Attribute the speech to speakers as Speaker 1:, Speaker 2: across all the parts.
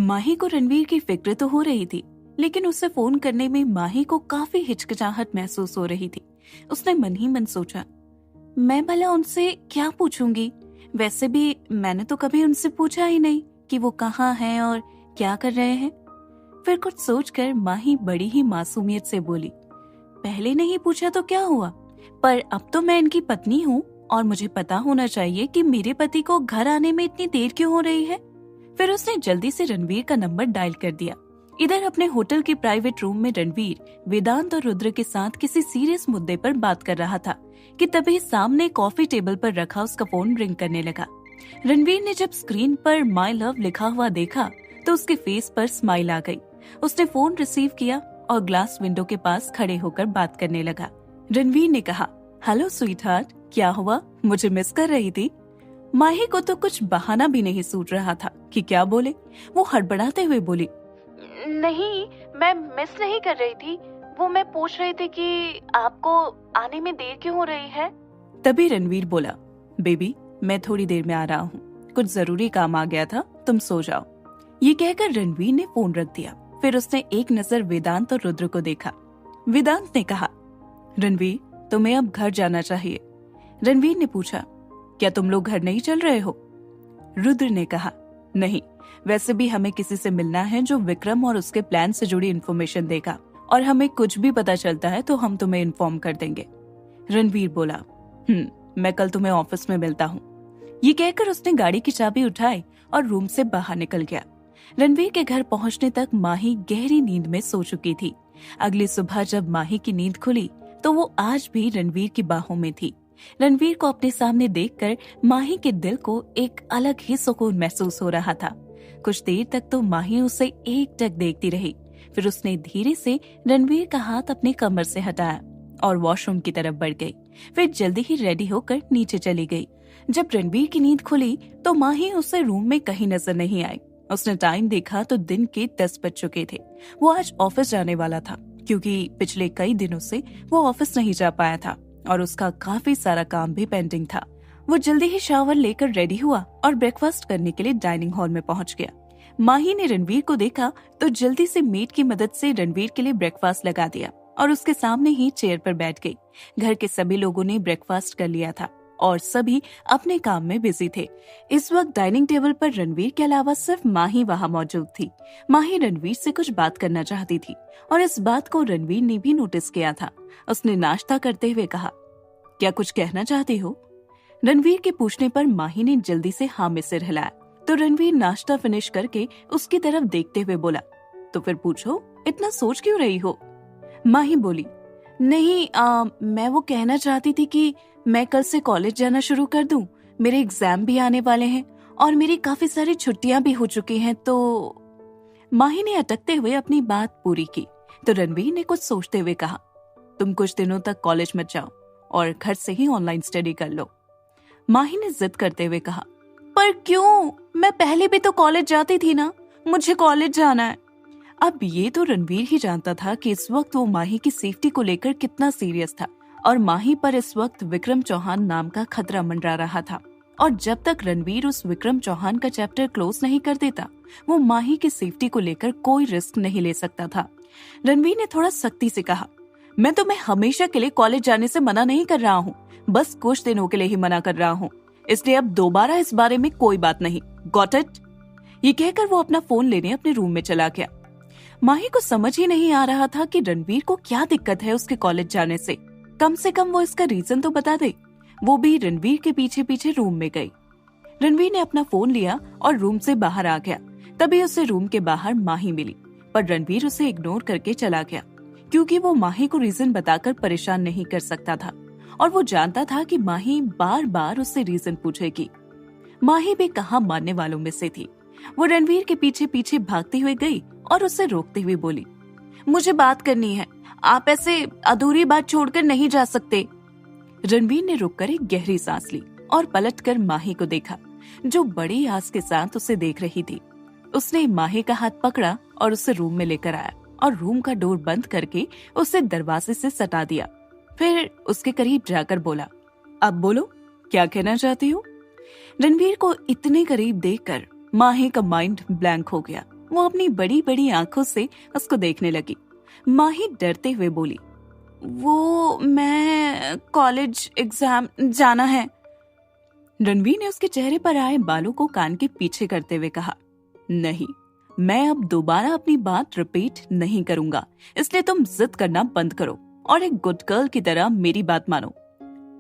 Speaker 1: माही को रणवीर की फिक्र तो हो रही थी, लेकिन उसे फोन करने में माही को काफी हिचकिचाहट महसूस हो रही थी। उसने मन ही मन सोचा, मैं भला उनसे क्या पूछूंगी? वैसे भी मैंने तो कभी उनसे पूछा ही नहीं कि वो कहाँ हैं और क्या कर रहे हैं। फिर कुछ सोचकर माही बड़ी ही मासूमियत से बोली, पहले नहीं पूछा तो क्या हुआ, पर अब तो मैं इनकी पत्नी हूँ और मुझे पता होना चाहिए कि मेरे पति को घर आने में इतनी देर क्यों हो रही है। फिर उसने जल्दी से रणवीर का नंबर डायल कर दिया। इधर अपने होटल के प्राइवेट रूम में रणवीर वेदांत और रुद्र के साथ किसी सीरियस मुद्दे पर बात कर रहा था कि तभी सामने कॉफी टेबल पर रखा उसका फोन रिंग करने लगा। रणवीर ने जब स्क्रीन पर माई लव लिखा हुआ देखा तो उसके फेस पर स्माइल आ गई। उसने फोन रिसीव किया और ग्लास विंडो के पास खड़े होकर बात करने लगा। रणवीर ने कहा, हेलो स्वीट हार्ट, क्या हुआ, मुझे मिस कर रही थी? माही को तो कुछ बहाना भी नहीं सूझ रहा था कि क्या बोले। वो हड़बड़ाते हुए बोली,
Speaker 2: नहीं, मैं मिस नहीं कर रही थी। वो मैं पूछ रही थी कि आपको आने में देर क्यों हो रही है।
Speaker 1: तभी रणवीर बोला, बेबी मैं थोड़ी देर में आ रहा हूँ, कुछ जरूरी काम आ गया था, तुम सो जाओ। ये कहकर रणवीर ने फोन रख दिया। फिर उसने एक नजर वेदांत और रुद्र को देखा। वेदांत ने कहा, रणवीर तुम्हें अब घर जाना चाहिए। रणवीर ने पूछा, क्या तुम लोग घर नहीं चल रहे हो? रुद्र ने कहा, नहीं, वैसे भी हमें किसी से मिलना है जो विक्रम और उसके प्लान से जुड़ी इन्फॉर्मेशन देगा, और हमें कुछ भी पता चलता है तो हम तुम्हें इन्फॉर्म कर देंगे। रणवीर बोला, मैं कल तुम्हें ऑफिस में मिलता हूँ। ये कहकर उसने गाड़ी की चाबी उठाई और रूम से बाहर निकल गया। रणवीर के घर पहुंचने तक माही गहरी नींद में सो चुकी थी। अगली सुबह जब माही की नींद खुली तो वो आज भी रणवीर की बाहों में थी। रणवीर को अपने सामने देखकर माही के दिल को एक अलग ही सुकून महसूस हो रहा था। कुछ देर तक तो माही उसे एकटक देखती रही। फिर उसने धीरे से रणवीर का हाथ अपने कमर से हटाया और वॉशरूम की तरफ बढ़ गई। फिर जल्दी ही रेडी होकर नीचे चली गई। जब रणवीर की नींद खुली तो माही उसे रूम में कहीं नजर नहीं आई। उसने टाइम देखा तो दिन के 10 बज चुके थे। वो आज ऑफिस जाने वाला था, क्योंकि पिछले कई दिनों से वो ऑफिस नहीं जा पाया था और उसका काफी सारा काम भी पेंडिंग था। वो जल्दी ही शावर लेकर रेडी हुआ और ब्रेकफास्ट करने के लिए डाइनिंग हॉल में पहुंच गया। माही ने रणवीर को देखा तो जल्दी से मेड की मदद से रणवीर के लिए ब्रेकफास्ट लगा दिया और उसके सामने ही चेयर पर बैठ गई। घर के सभी लोगों ने ब्रेकफास्ट कर लिया था और सभी अपने काम में बिजी थे। इस वक्त डाइनिंग टेबल पर रणवीर के अलावा सिर्फ माही वहाँ मौजूद थी। माही रणवीर से कुछ बात करना चाहती थी और इस बात को रणवीर ने भी नोटिस किया था। उसने नाश्ता करते हुए कहा, क्या कुछ कहना चाहती हो? रणवीर के पूछने पर माही ने जल्दी से हाँ में सिर हिलाया तो रणवीर नाश्ता फिनिश करके उसकी तरफ देखते हुए बोला, तो फिर पूछो, इतना सोच क्यों रही हो? माही बोली, नहीं, मैं वो कहना चाहती थी कि मैं कल से कॉलेज जाना शुरू कर दूं। मेरे एग्जाम भी आने वाले हैं और मेरी काफी सारी छुट्टियां भी हो चुकी हैं। तो माही ने अटकते हुए अपनी बात पूरी की तो रणवीर ने कुछ सोचते हुए कहा, तुम कुछ दिनों तक कॉलेज मत जाओ और घर से ही ऑनलाइन स्टडी कर लो। माही ने जिद करते हुए कहा, पर क्यों? मैं पहले भी तो कॉलेज जाती थी ना, मुझे कॉलेज जाना है। अब ये तो रणवीर ही जानता था कि इस वक्त वो माही की सेफ्टी को लेकर कितना सीरियस था और माही पर इस वक्त विक्रम चौहान नाम का खतरा मंडरा रहा था। और जब तक रणवीर उस विक्रम चौहान का चैप्टर क्लोज नहीं कर देता, वो माही की सेफ्टी को लेकर कोई रिस्क नहीं ले सकता था। रणवीर ने थोड़ा सख्ती से कहा, मैं तुम्हें हमेशा के लिए कॉलेज जाने से मना नहीं कर रहा हूँ, बस कुछ दिनों के लिए ही मना कर रहा हूँ, इसलिए अब दोबारा इस बारे में कोई बात नहीं, गॉट इट? ये कहकर वो अपना फोन लेने अपने रूम में चला गया। माही को समझ ही नहीं आ रहा था कि रणवीर को क्या दिक्कत है उसके कॉलेज जाने से कम वो इसका रीजन तो बता दे। वो भी रणवीर के पीछे पीछे रूम में गई। रणवीर ने अपना फोन लिया और रूम से बाहर आ गया। तभी उसे रूम के बाहर माही मिली, पर रणवीर उसे इग्नोर करके चला गया, क्योंकि वो माही को रीजन बताकर परेशान नहीं कर सकता था और वो जानता था कि माही बार बार उससे रीजन पूछेगी। माही भी कहाँ मानने वालों में से थी। वो रणवीर के पीछे पीछे भागती हुई गई और उसे रोकते हुए बोली, मुझे बात करनी है, आप ऐसे अधूरी बात छोड़कर नहीं जा सकते। रणवीर ने रुककर एक गहरी सांस ली और पलटकर माही को देखा, जो बड़ी आस के साथ उसे देख रही थी। उसने माही का हाथ पकड़ा और उसे रूम में लेकर आया और रूम का डोर बंद करके उसे दरवाजे से सटा दिया। फिर उसके करीब जाकर बोला, अब बोलो, क्या कहना चाहती हो? रणवीर को इतने करीब देखकर माही का माइंड ब्लैंक हो गया। वो अपनी बड़ी बड़ी आंखों से उसको देखने लगी। माही डरते हुए बोली, वो मैं कॉलेज एग्जाम जाना है। रणवीर ने उसके चेहरे पर आए बालों को कान के पीछे करते हुए कहा, नहीं, मैं अब दोबारा अपनी बात रिपीट नहीं करूंगा, इसलिए तुम जिद करना बंद करो और एक गुड गर्ल की तरह मेरी बात मानो।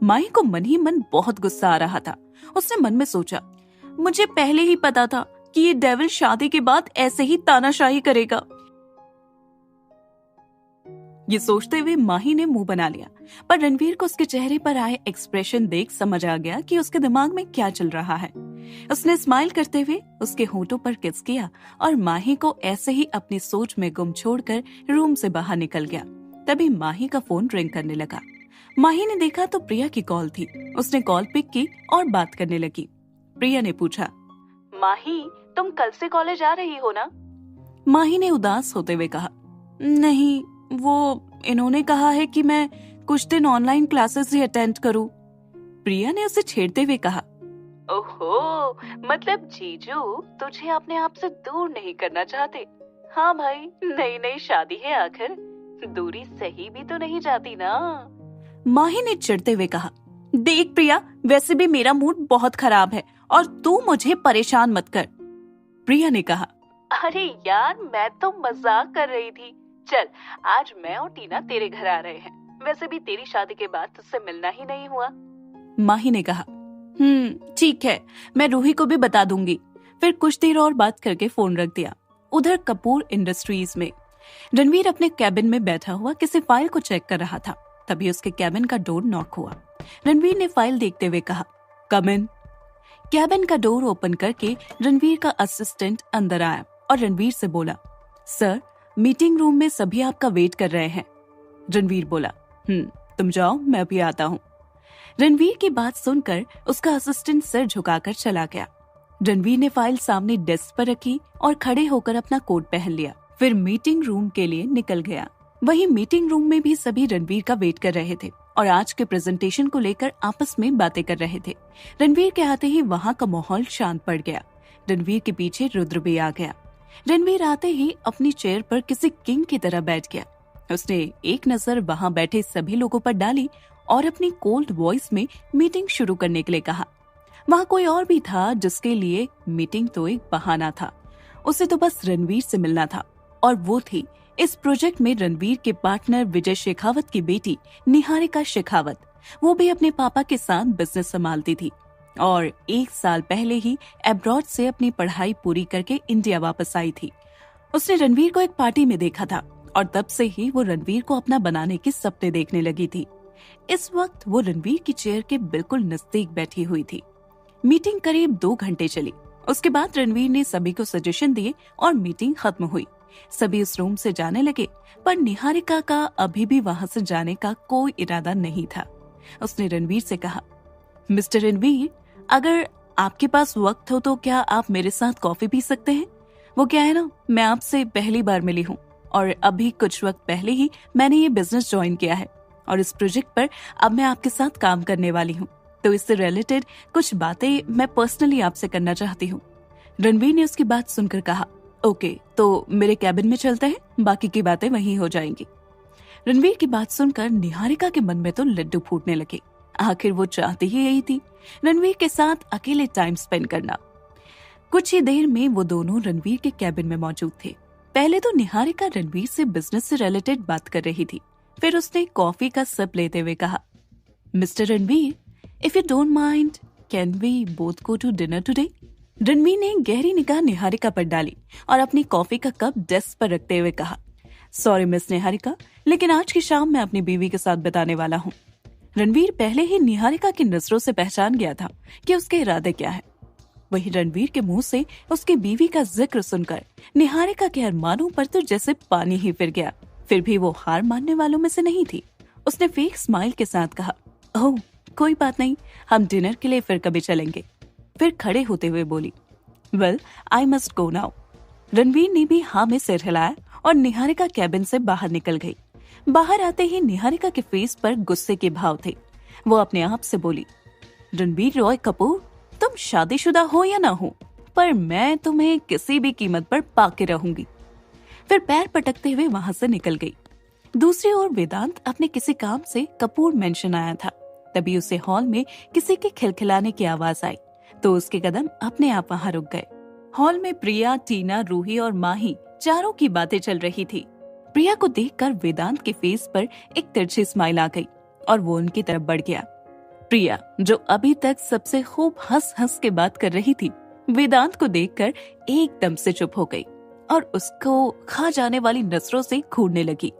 Speaker 1: माही को मन ही मन बहुत गुस्सा आ रहा था। उसने मन में सोचा, मुझे पहले ही पता था कि ये डेविल शादी के बाद ऐसे ही तानाशाही करेगा। ये सोचते हुए माही ने मुंह बना लिया, पर रणवीर को उसके चेहरे पर आए एक्सप्रेशन देख समझ आ गया कि उसके दिमाग में क्या चल रहा है। उसने स्माइल करते हुए उसके होठों पर किस किया और माही को ऐसे ही अपनी सोच में गुम छोड़कर रूम से बाहर निकल गया। तभी माही का फोन रिंग करने लगा। माही ने देखा तो प्रिया की कॉल थी। उसने कॉल पिक की और बात करने लगी। प्रिया ने पूछा,
Speaker 2: माही, तुम कल से कॉलेज आ रही हो ना?
Speaker 1: माही ने उदास होते हुए कहा, नहीं, वो इन्होंने कहा है कि मैं कुछ दिन ऑनलाइन क्लासेस ही अटेंड करूं। प्रिया ने उसे छेड़ते हुए कहा,
Speaker 2: ओहो, मतलब जीजू तुझे अपने आप से दूर नहीं करना चाहते। हाँ भाई, नई नई शादी है, आखिर दूरी सही भी तो नहीं जाती ना।
Speaker 1: माही ने चिढ़ते हुए कहा, देख प्रिया, वैसे भी मेरा मूड बहुत खराब है और तू मुझे परेशान मत कर। प्रिया ने कहा,
Speaker 2: अरे यार, मैं तो मजाक कर रही थी। चल, आज मैं और टीना तेरे घर आ रहे हैं। वैसे भी तेरी शादी के बाद तुझसे मिलना ही नहीं हुआ।
Speaker 1: माही ने कहा, ठीक है, मैं रूही को भी बता दूंगी। फिर कुछ देर और बात करके फोन रख दिया। उधर कपूर इंडस्ट्रीज में रणवीर अपने कैबिन में बैठा हुआ किसी फाइल को चेक कर रहा था। तभी उसके कैबिन का डोर नॉक हुआ। रणवीर ने फाइल देखते हुए कहा, कम इन। कैबिन का डोर ओपन करके रणवीर का असिस्टेंट अंदर आया और रणवीर से बोला, सर, मीटिंग रूम में सभी आपका वेट कर रहे हैं। रणवीर बोला, तुम जाओ, मैं भी आता हूँ। रणवीर की बात सुनकर उसका असिस्टेंट सिर झुकाकर चला गया। रणवीर ने फाइल सामने डेस्क पर रखी और खड़े होकर अपना कोट पहन लिया। फिर मीटिंग रूम के लिए निकल गया। वहीं मीटिंग रूम में भी सभी रणवीर का वेट कर रहे थे और आज के प्रेजेंटेशन को लेकर आपस में बातें कर रहे थे। रणवीर के आते ही वहाँ का माहौल शांत पड़ गया। रणवीर के पीछे रुद्र भी आ गया। रणवीर आते ही अपनी चेयर पर किसी किंग की तरह बैठ गया। उसने एक नजर वहाँ बैठे सभी लोगों पर डाली और अपनी कोल्ड वॉइस में मीटिंग शुरू करने के लिए कहा। वहाँ कोई और भी था जिसके लिए मीटिंग तो एक बहाना था। उसे तो बस रणवीर से मिलना था और वो थी इस प्रोजेक्ट में रणवीर के पार्टनर विजय शेखावत की बेटी निहारिका शेखावत। वो भी अपने पापा के साथ बिजनेस संभालती थी और 1 साल पहले ही अब्रॉड से अपनी पढ़ाई पूरी करके इंडिया वापस आई थी। उसने रणवीर को एक पार्टी में देखा था और तब से ही वो रणवीर को अपना बनाने के सपने देखने लगी थी। इस वक्त वो रणवीर की चेयर के बिल्कुल नजदीक बैठी हुई थी। मीटिंग करीब 2 घंटे चली। उसके बाद रणवीर ने सभी को सजेशन दिए और मीटिंग खत्म हुई। सभी उस रूम से जाने लगे, पर निहारिका का अभी भी वहां से जाने का कोई इरादा नहीं था। उसने रणवीर से कहा, मिस्टर रणवीर, अगर आपके पास वक्त हो तो क्या आप मेरे साथ कॉफी पी सकते हैं? वो क्या है ना, मैं आपसे पहली बार मिली हूँ और अभी कुछ वक्त पहले ही मैंने ये बिजनेस ज्वाइन किया है और इस प्रोजेक्ट पर अब मैं आपके साथ काम करने वाली हूँ, तो इससे रिलेटेड कुछ बातें मैं पर्सनली आपसे करना चाहती हूँ। रणवीर ने उसकी बात सुनकर कहा, ओके, तो मेरे कैबिन में चलते हैं, बाकी की बातें वहीं हो जाएंगी। रणवीर की बात सुनकर निहारिका के मन में तो लड्डू फूटने लगे। आखिर वो चाहती ही यही थी, रणवीर के साथ अकेले टाइम स्पेंड करना। कुछ ही देर में वो दोनों रणवीर के कैबिन में मौजूद थे। पहले तो निहारिका रणवीर से बिजनेस से रिलेटेड बात कर रही थी। फिर उसने कॉफी का सिप लेते हुए कहा, mister Ranveer, if you don't mind, can we both go to dinner today? Ranveer ने गहरी निगाह निहारिका पर डाली और अपनी कॉफी का कप डेस्क पर रखते हुए कहा, सॉरी मिस निहारिका, लेकिन आज की शाम मैं अपनी बीवी के साथ बिताने वाला हूँ। रणवीर पहले ही निहारिका की नजरों से पहचान गया था कि उसके इरादे क्या है। वही रणवीर के मुंह से उसकी बीवी का जिक्र सुनकर निहारिका के अरमानों पर तो जैसे पानी ही फिर गया। फिर भी वो हार मानने वालों में से नहीं थी। उसने फेक स्माइल के साथ कहा, ओह कोई बात नहीं, हम डिनर के लिए फिर कभी चलेंगे। फिर खड़े होते हुए बोली, well I must go now. Ranveer ने भी हाँ में सिर हिलाया और निहारिका कैबिन से बाहर निकल गई। बाहर आते ही निहारिका के फेस पर गुस्से के भाव थे। वो अपने आप से बोली, रणवीर रॉय कपूर, तुम शादीशुदा हो या ना हो, पर मैं तुम्हें किसी भी कीमत पर पाके रहूंगी। फिर पैर पटकते हुए वहां से निकल गई। दूसरी ओर वेदांत अपने किसी काम से कपूर मेंशन आया था। तभी उसे हॉल में किसी के खिलखिलाने की आवाज आई तो उसके कदम अपने आप वहां रुक गए। हॉल में प्रिया, टीना, रूही और माही चारों की बातें चल रही थी। प्रिया को देखकर वेदांत के फेस पर एक तिरछी स्माइल आ गई और वो उनकी तरफ बढ़ गया। प्रिया, जो अभी तक सबसे खूब हंस हंस के बात कर रही थी, वेदांत को देखकर एकदम से चुप हो गई और उसको खा जाने वाली नजरों से घूरने लगी।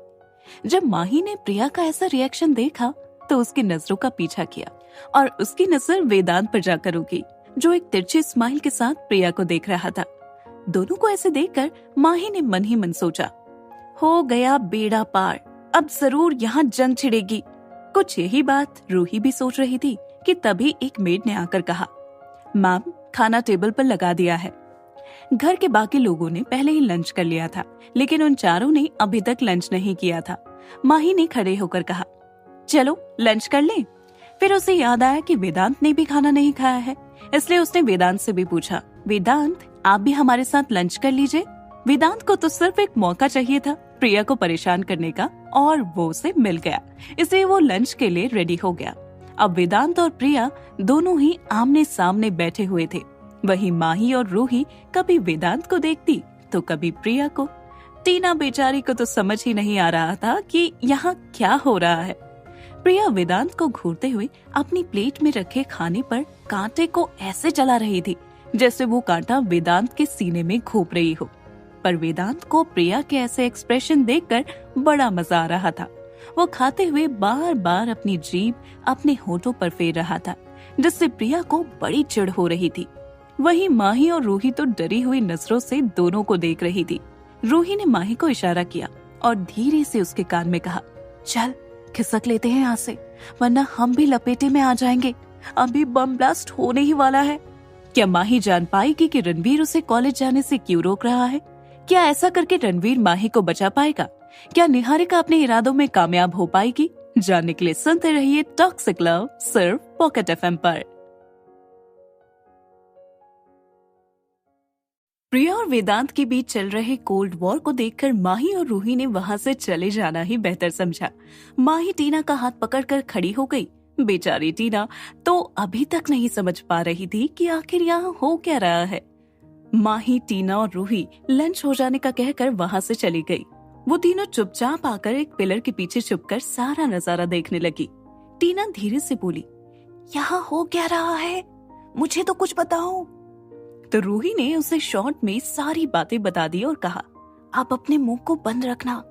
Speaker 1: जब माही ने प्रिया का ऐसा रिएक्शन देखा तो उसकी नजरों का पीछा किया और उसकी नजर वेदांत पर जाकर रुकी, जो एक तिरछी स्माइल के साथ प्रिया को देख रहा था। दोनों को ऐसे देखकर माही ने मन ही मन सोचा, हो गया बेड़ा पार, अब जरूर यहाँ जंग छिड़ेगी। कुछ यही बात रूही भी सोच रही थी कि तभी एक मेड ने आकर कहा, मैम, खाना टेबल पर लगा दिया है। घर के बाकी लोगों ने पहले ही लंच कर लिया था, लेकिन उन चारों ने अभी तक लंच नहीं किया था। माही ने खड़े होकर कहा, चलो लंच कर लें। फिर उसे याद आया कि वेदांत ने भी खाना नहीं खाया है, इसलिए उसने वेदांत से भी पूछा, वेदांत, आप भी हमारे साथ लंच कर लीजिए। वेदांत को तो सिर्फ एक मौका चाहिए था प्रिया को परेशान करने का और वो उसे मिल गया, इसलिए वो लंच के लिए रेडी हो गया। अब वेदांत और प्रिया दोनों ही आमने सामने बैठे हुए थे। वहीं माही और रूही कभी वेदांत को देखती तो कभी प्रिया को। टीना बेचारी को तो समझ ही नहीं आ रहा था कि यहाँ क्या हो रहा है। प्रिया वेदांत को घूरते हुए अपनी प्लेट में रखे खाने पर कांटे को ऐसे चला रही थी जैसे वो कांटा वेदांत के सीने में घोंप रही हो। पर वेदांत को प्रिया के ऐसे एक्सप्रेशन देखकर बड़ा मजा आ रहा था। वो खाते हुए बार बार अपनी जीभ अपने होठों पर फेर रहा था, जिससे प्रिया को बड़ी चिढ़ हो रही थी। वहीं माही और रूही तो डरी हुई नजरों से दोनों को देख रही थी। रूही ने माही को इशारा किया और धीरे से उसके कान में कहा, चल खिसक लेते हैं यहाँ से, वरना हम भी लपेटे में आ जाएंगे। अभी बम ब्लास्ट होने ही वाला है। क्या माही जान पाएगी कि रणवीर उसे कॉलेज जाने से क्यों रोक रहा है? क्या ऐसा करके रणवीर माही को बचा पाएगा? क्या निहारिका अपने इरादों में कामयाब हो पाएगी? जानने के लिए सुनते रहिए टॉक्सिक लव सिर्फ पॉकेट एफएम पर। प्रिया और वेदांत के बीच चल रहे कोल्ड वॉर को देखकर माही और रूही ने वहां से चले जाना ही बेहतर समझा। माही टीना का हाथ पकड़कर खड़ी हो गई। बेचारी टीना तो अभी तक नहीं समझ पा रही थी कि आखिर यहाँ हो क्या रहा है। माही, टीना और रूही लंच हो जाने का कहकर वहां से चली गई। वो तीनों चुपचाप आकर एक पिलर के पीछे छुपकर सारा नजारा देखने लगी। टीना धीरे से बोली, यहाँ हो क्या रहा है? मुझे तो कुछ बताओ। तो रूही ने उसे शॉर्ट में सारी बातें बता दी और कहा, आप अपने मुंह को बंद रखना।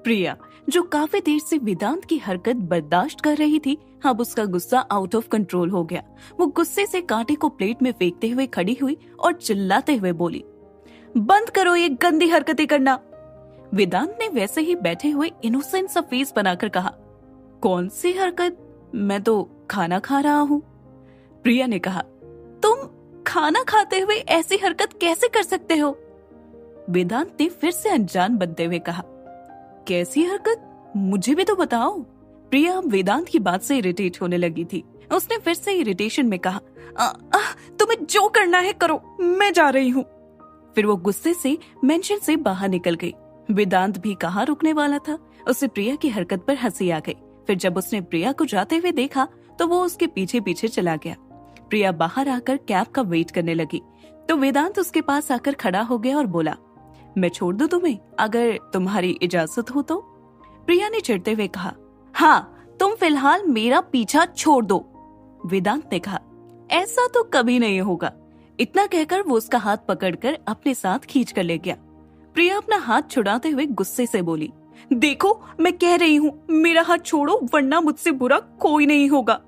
Speaker 1: प्रिया, जो काफी देर से वेदांत की हरकत बर्दाश्त कर रही थी, अब उसका गुस्सा आउट ऑफ कंट्रोल हो गया। वो गुस्से से कांटे को प्लेट में फेंकते हुए खड़ी हुई और चिल्लाते हुए बोली, बंद करो ये गंदी हरकतें करना। वेदांत ने वैसे ही बैठे हुए इनोसेंट सा फेस बनाकर कहा, कौन सी हरकत? मैं तो खाना खा रहा हूँ। प्रिया ने कहा, तुम खाना खाते हुए ऐसी हरकत कैसे कर सकते हो? वेदांत ने फिर से अनजान बनते हुए कहा, कैसी हरकत? मुझे भी तो बताओ। प्रिया वेदांत की बात से इरिटेट होने लगी थी। उसने फिर से इरिटेशन में कहा, तुम्हें जो करना है करो, मैं जा रही हूँ। फिर वो गुस्से से मेंशन से बाहर निकल गई। वेदांत भी कहाँ रुकने वाला था। उसे प्रिया की हरकत पर हंसी आ गई। फिर जब उसने प्रिया को जाते हुए देखा तो वो उसके पीछे पीछे चला गया। प्रिया बाहर आकर कैब का वेट करने लगी तो वेदांत उसके पास आकर खड़ा हो गया और बोला, मैं छोड़ दूं तुम्हें अगर तुम्हारी इजाजत हो तो। प्रिया ने चिढ़ते हुए कहा, हाँ, तुम फिलहाल मेरा पीछा छोड़ दो। वेदांत ने कहा, ऐसा तो कभी नहीं होगा। इतना कहकर वो उसका हाथ पकड़कर अपने साथ खींच कर ले गया। प्रिया अपना हाथ छुड़ाते हुए गुस्से से बोली, देखो मैं कह रही हूँ मेरा हाथ छोड़ो, वरना मुझसे बुरा कोई नहीं होगा।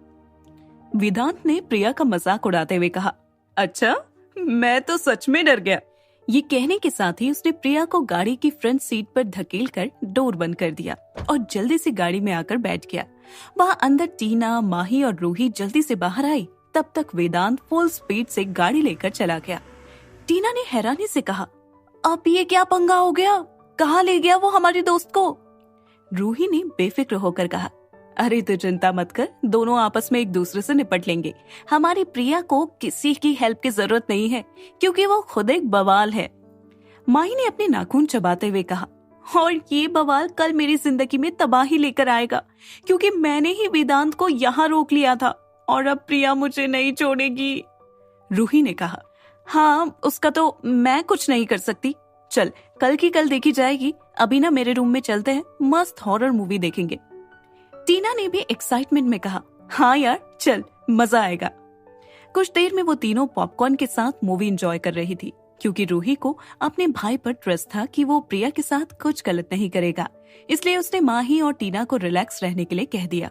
Speaker 1: वेदांत ने प्रिया का मजाक उड़ाते हुए कहा, अच्छा, मैं तो सच में डर गया। ये कहने के साथ ही उसने प्रिया को गाड़ी की फ्रंट सीट पर धकेलकर डोर बंद कर दिया और जल्दी से गाड़ी में आकर बैठ गया। वहाँ अंदर टीना, माही और रूही जल्दी से बाहर आई। तब तक वेदांत फुल स्पीड से गाड़ी लेकर चला गया। टीना ने हैरानी से कहा, अब ये क्या पंगा हो गया? कहाँ ले गया वो हमारे दोस्त को? रूही ने बेफिक्र होकर कहा, अरे तू चिंता मत कर, दोनों आपस में एक दूसरे से निपट लेंगे। हमारी प्रिया को किसी की हेल्प की जरूरत नहीं है, क्योंकि वो खुद एक बवाल है। माही ने अपने नाखून चबाते हुए कहा, और ये बवाल कल मेरी जिंदगी में तबाही लेकर आएगा, क्योंकि मैंने ही वेदांत को यहाँ रोक लिया था और अब प्रिया मुझे नहीं छोड़ेगी। रूही ने कहा, हाँ उसका तो मैं कुछ नहीं कर सकती। चल कल की कल देखी जाएगी, अभी ना मेरे रूम में चलते हैं, मस्त हॉरर मूवी देखेंगे। टीना ने भी एक्साइटमेंट में कहा, हाँ यार चल, मजा आएगा। कुछ देर में वो तीनों पॉपकॉर्न के साथ मूवी एंजॉय कर रही थी, क्योंकि रूही को अपने भाई पर ट्रस्ट था कि वो प्रिया के साथ कुछ गलत नहीं करेगा, इसलिए उसने माही और टीना को रिलैक्स रहने के लिए कह दिया।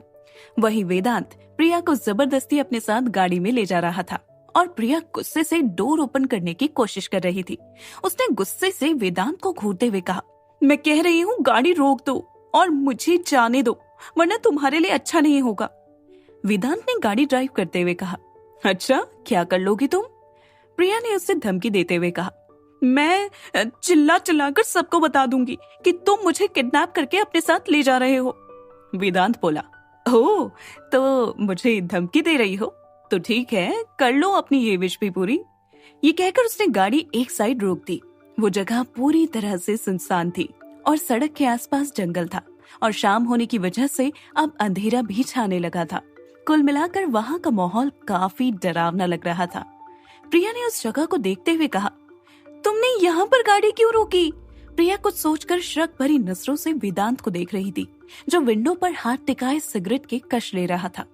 Speaker 1: वहीं वेदांत प्रिया को जबरदस्ती अपने साथ गाड़ी में ले जा रहा था और प्रिया गुस्से से डोर ओपन करने की कोशिश कर रही थी। उसने गुस्से से वेदांत को घूरते हुए कहा, मैं कह रही हूँ गाड़ी रोक दो और मुझे जाने दो, वरना तुम्हारे लिए अच्छा नहीं होगा। वेदांत ने गाड़ी ड्राइव करते हुए कहा, अच्छा क्या कर लोगी तुम? प्रिया ने उससे धमकी देते हुए कहा, मैं चिल्ला चिल्लाकर सबको बता दूंगी कि तुम मुझे किडनैप करके अपने साथ ले जा रहे हो। वेदांत बोला, ओह तो मुझे धमकी दे रही हो, तो ठीक है, कर लो अपनी ये विश भी पूरी। ये कहकर उसने गाड़ी एक साइड रोक दी। वो जगह पूरी तरह से सुनसान थी और सड़क के आसपास जंगल था और शाम होने की वजह से अब अंधेरा भी छाने लगा था। कुल मिलाकर वहां का माहौल काफी डरावना लग रहा था। प्रिया ने उस जगह को देखते हुए कहा, तुमने यहाँ पर गाड़ी क्यों रोकी? प्रिया कुछ सोचकर शक भरी नजरों से वेदांत को देख रही थी, जो विंडो पर हाथ टिकाए सिगरेट के कश ले रहा था।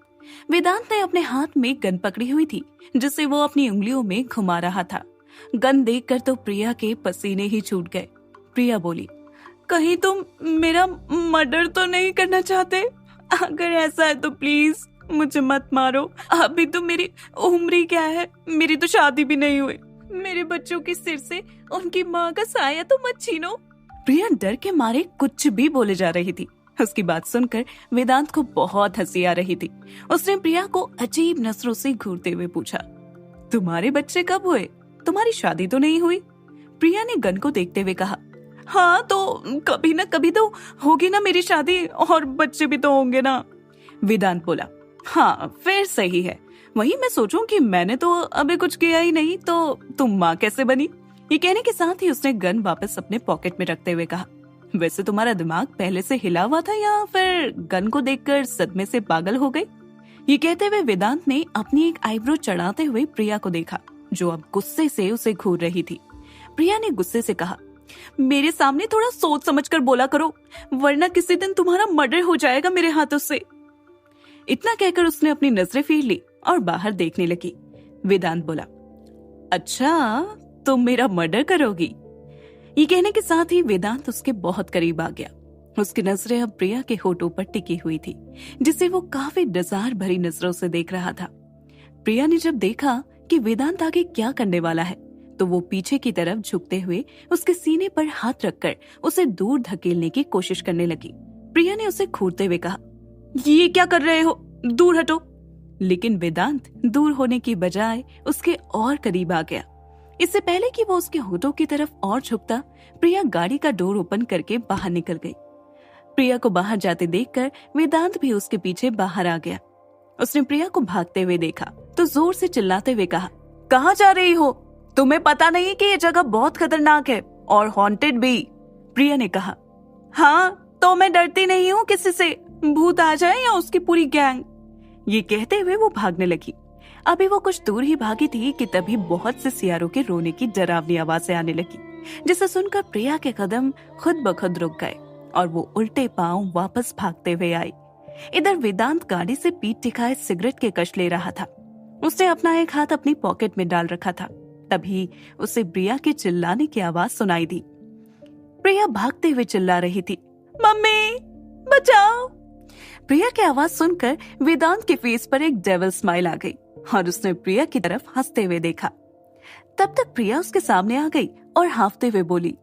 Speaker 1: वेदांत ने अपने हाथ में गन पकड़ी हुई थी, जिसे वो अपनी उंगलियों में घुमा रहा था। गन देखकर तो प्रिया के पसीने ही छूट गए। प्रिया बोली, कहीं तुम मेरा मर्डर तो नहीं करना चाहते? अगर ऐसा है तो प्लीज मुझे मत मारो। अभी तो मेरी उम्र ही क्या है, मेरी तो शादी भी नहीं हुई। मेरे बच्चों के सिर से उनकी माँ का साया तो मत छीनो। प्रिया डर के मारे कुछ भी बोले जा रही थी। उसकी बात सुनकर वेदांत को बहुत हंसी आ रही थी। उसने प्रिया को अजीब नजरों से घूरते हुए पूछा, तुम्हारे बच्चे कब हुए? तुम्हारी शादी तो नहीं हुई? प्रिया ने गन को देखते हुए कहा, हाँ तो कभी ना कभी तो होगी ना मेरी शादी, और बच्चे भी तो होंगे ना। वेदांत बोला, हाँ फिर सही है, वही मैं सोचूं कि मैंने तो अभी कुछ किया ही नहीं, तो तुम माँ कैसे बनी? ये कहने के साथ ही उसने गन वापस अपने पॉकेट में रखते हुए कहा, वैसे तुम्हारा दिमाग पहले से हिला हुआ था या फिर गन को देखकर सदमे से पागल हो गई? ये कहते हुए वेदांत ने अपनी एक आईब्रो चढ़ाते हुए प्रिया को देखा, जो अब गुस्से से उसे घूर रही थी। प्रिया ने गुस्से से कहा, मेरे सामने थोड़ा सोच समझकर बोला करो, वरना किसी दिन तुम्हारा मर्डर हो जाएगा मेरे हाथों से। इतना कहकर उसने अपनी नजरें फेर ली और बाहर देखने लगी। वेदांत बोला, अच्छा तुम मेरा मर्डर करोगी? ये कहने के साथ ही वेदांत उसके बहुत करीब आ गया। उसकी नजरें अब प्रिया के होठों पर टिकी हुई थी, जिसे वो काफी डजार भरी नजरों से देख रहा था। प्रिया ने जब देखा कि वेदांत आगे क्या करने वाला है, तो वो पीछे की तरफ झुकते हुए उसके सीने पर हाथ रखकर उसे दूर धकेलने की कोशिश करने लगी। प्रिया ने उसे घूरते हुए कहा, ये क्या कर रहे हो, दूर हटो। लेकिन वेदांत दूर होने की बजाय उसके और करीब आ गया। इससे पहले कि वो उसके होठों की तरफ और झुकता, प्रिया गाड़ी का डोर ओपन करके बाहर निकल गई। प्रिया को बाहर जाते देखकर वेदांत भी उसके पीछे बाहर आ गया। उसने प्रिया को भागते हुए देखा तो जोर से चिल्लाते हुए कहा, कहाँ जा रही हो? तुम्हें पता नहीं कि ये जगह बहुत खतरनाक है और हॉन्टेड भी? प्रिया ने कहा, हाँ तो मैं डरती नहीं हूँ किसी से, भूत आ जाए या उसकी पूरी गैंग। ये कहते हुए वो भागने लगी। अभी वो कुछ दूर ही भागी थी कि तभी बहुत से सियारों के रोने की डरावनी आवाजें आने लगी, जिसे सुनकर प्रिया के कदम खुद ब खुद रुक गए और वो उल्टे पांव वापस भागते हुए आई। इधर वेदांत गाड़ी से पीठ टिकाए सिगरेट के कश ले रहा था। उसने अपना एक हाथ अपनी पॉकेट में डाल रखा था। तभी उसे प्रिया के चिल्लाने की आवाज सुनाई दी। प्रिया भागते हुए चिल्ला रही थी, मम्मी बचाओ। प्रिया की आवाज सुनकर वेदांत के फेस पर एक डेविल स्माइल आ गई और उसने प्रिया की तरफ हंसते हुए देखा। तब तक प्रिया उसके सामने आ गई और हांफते हुए बोली,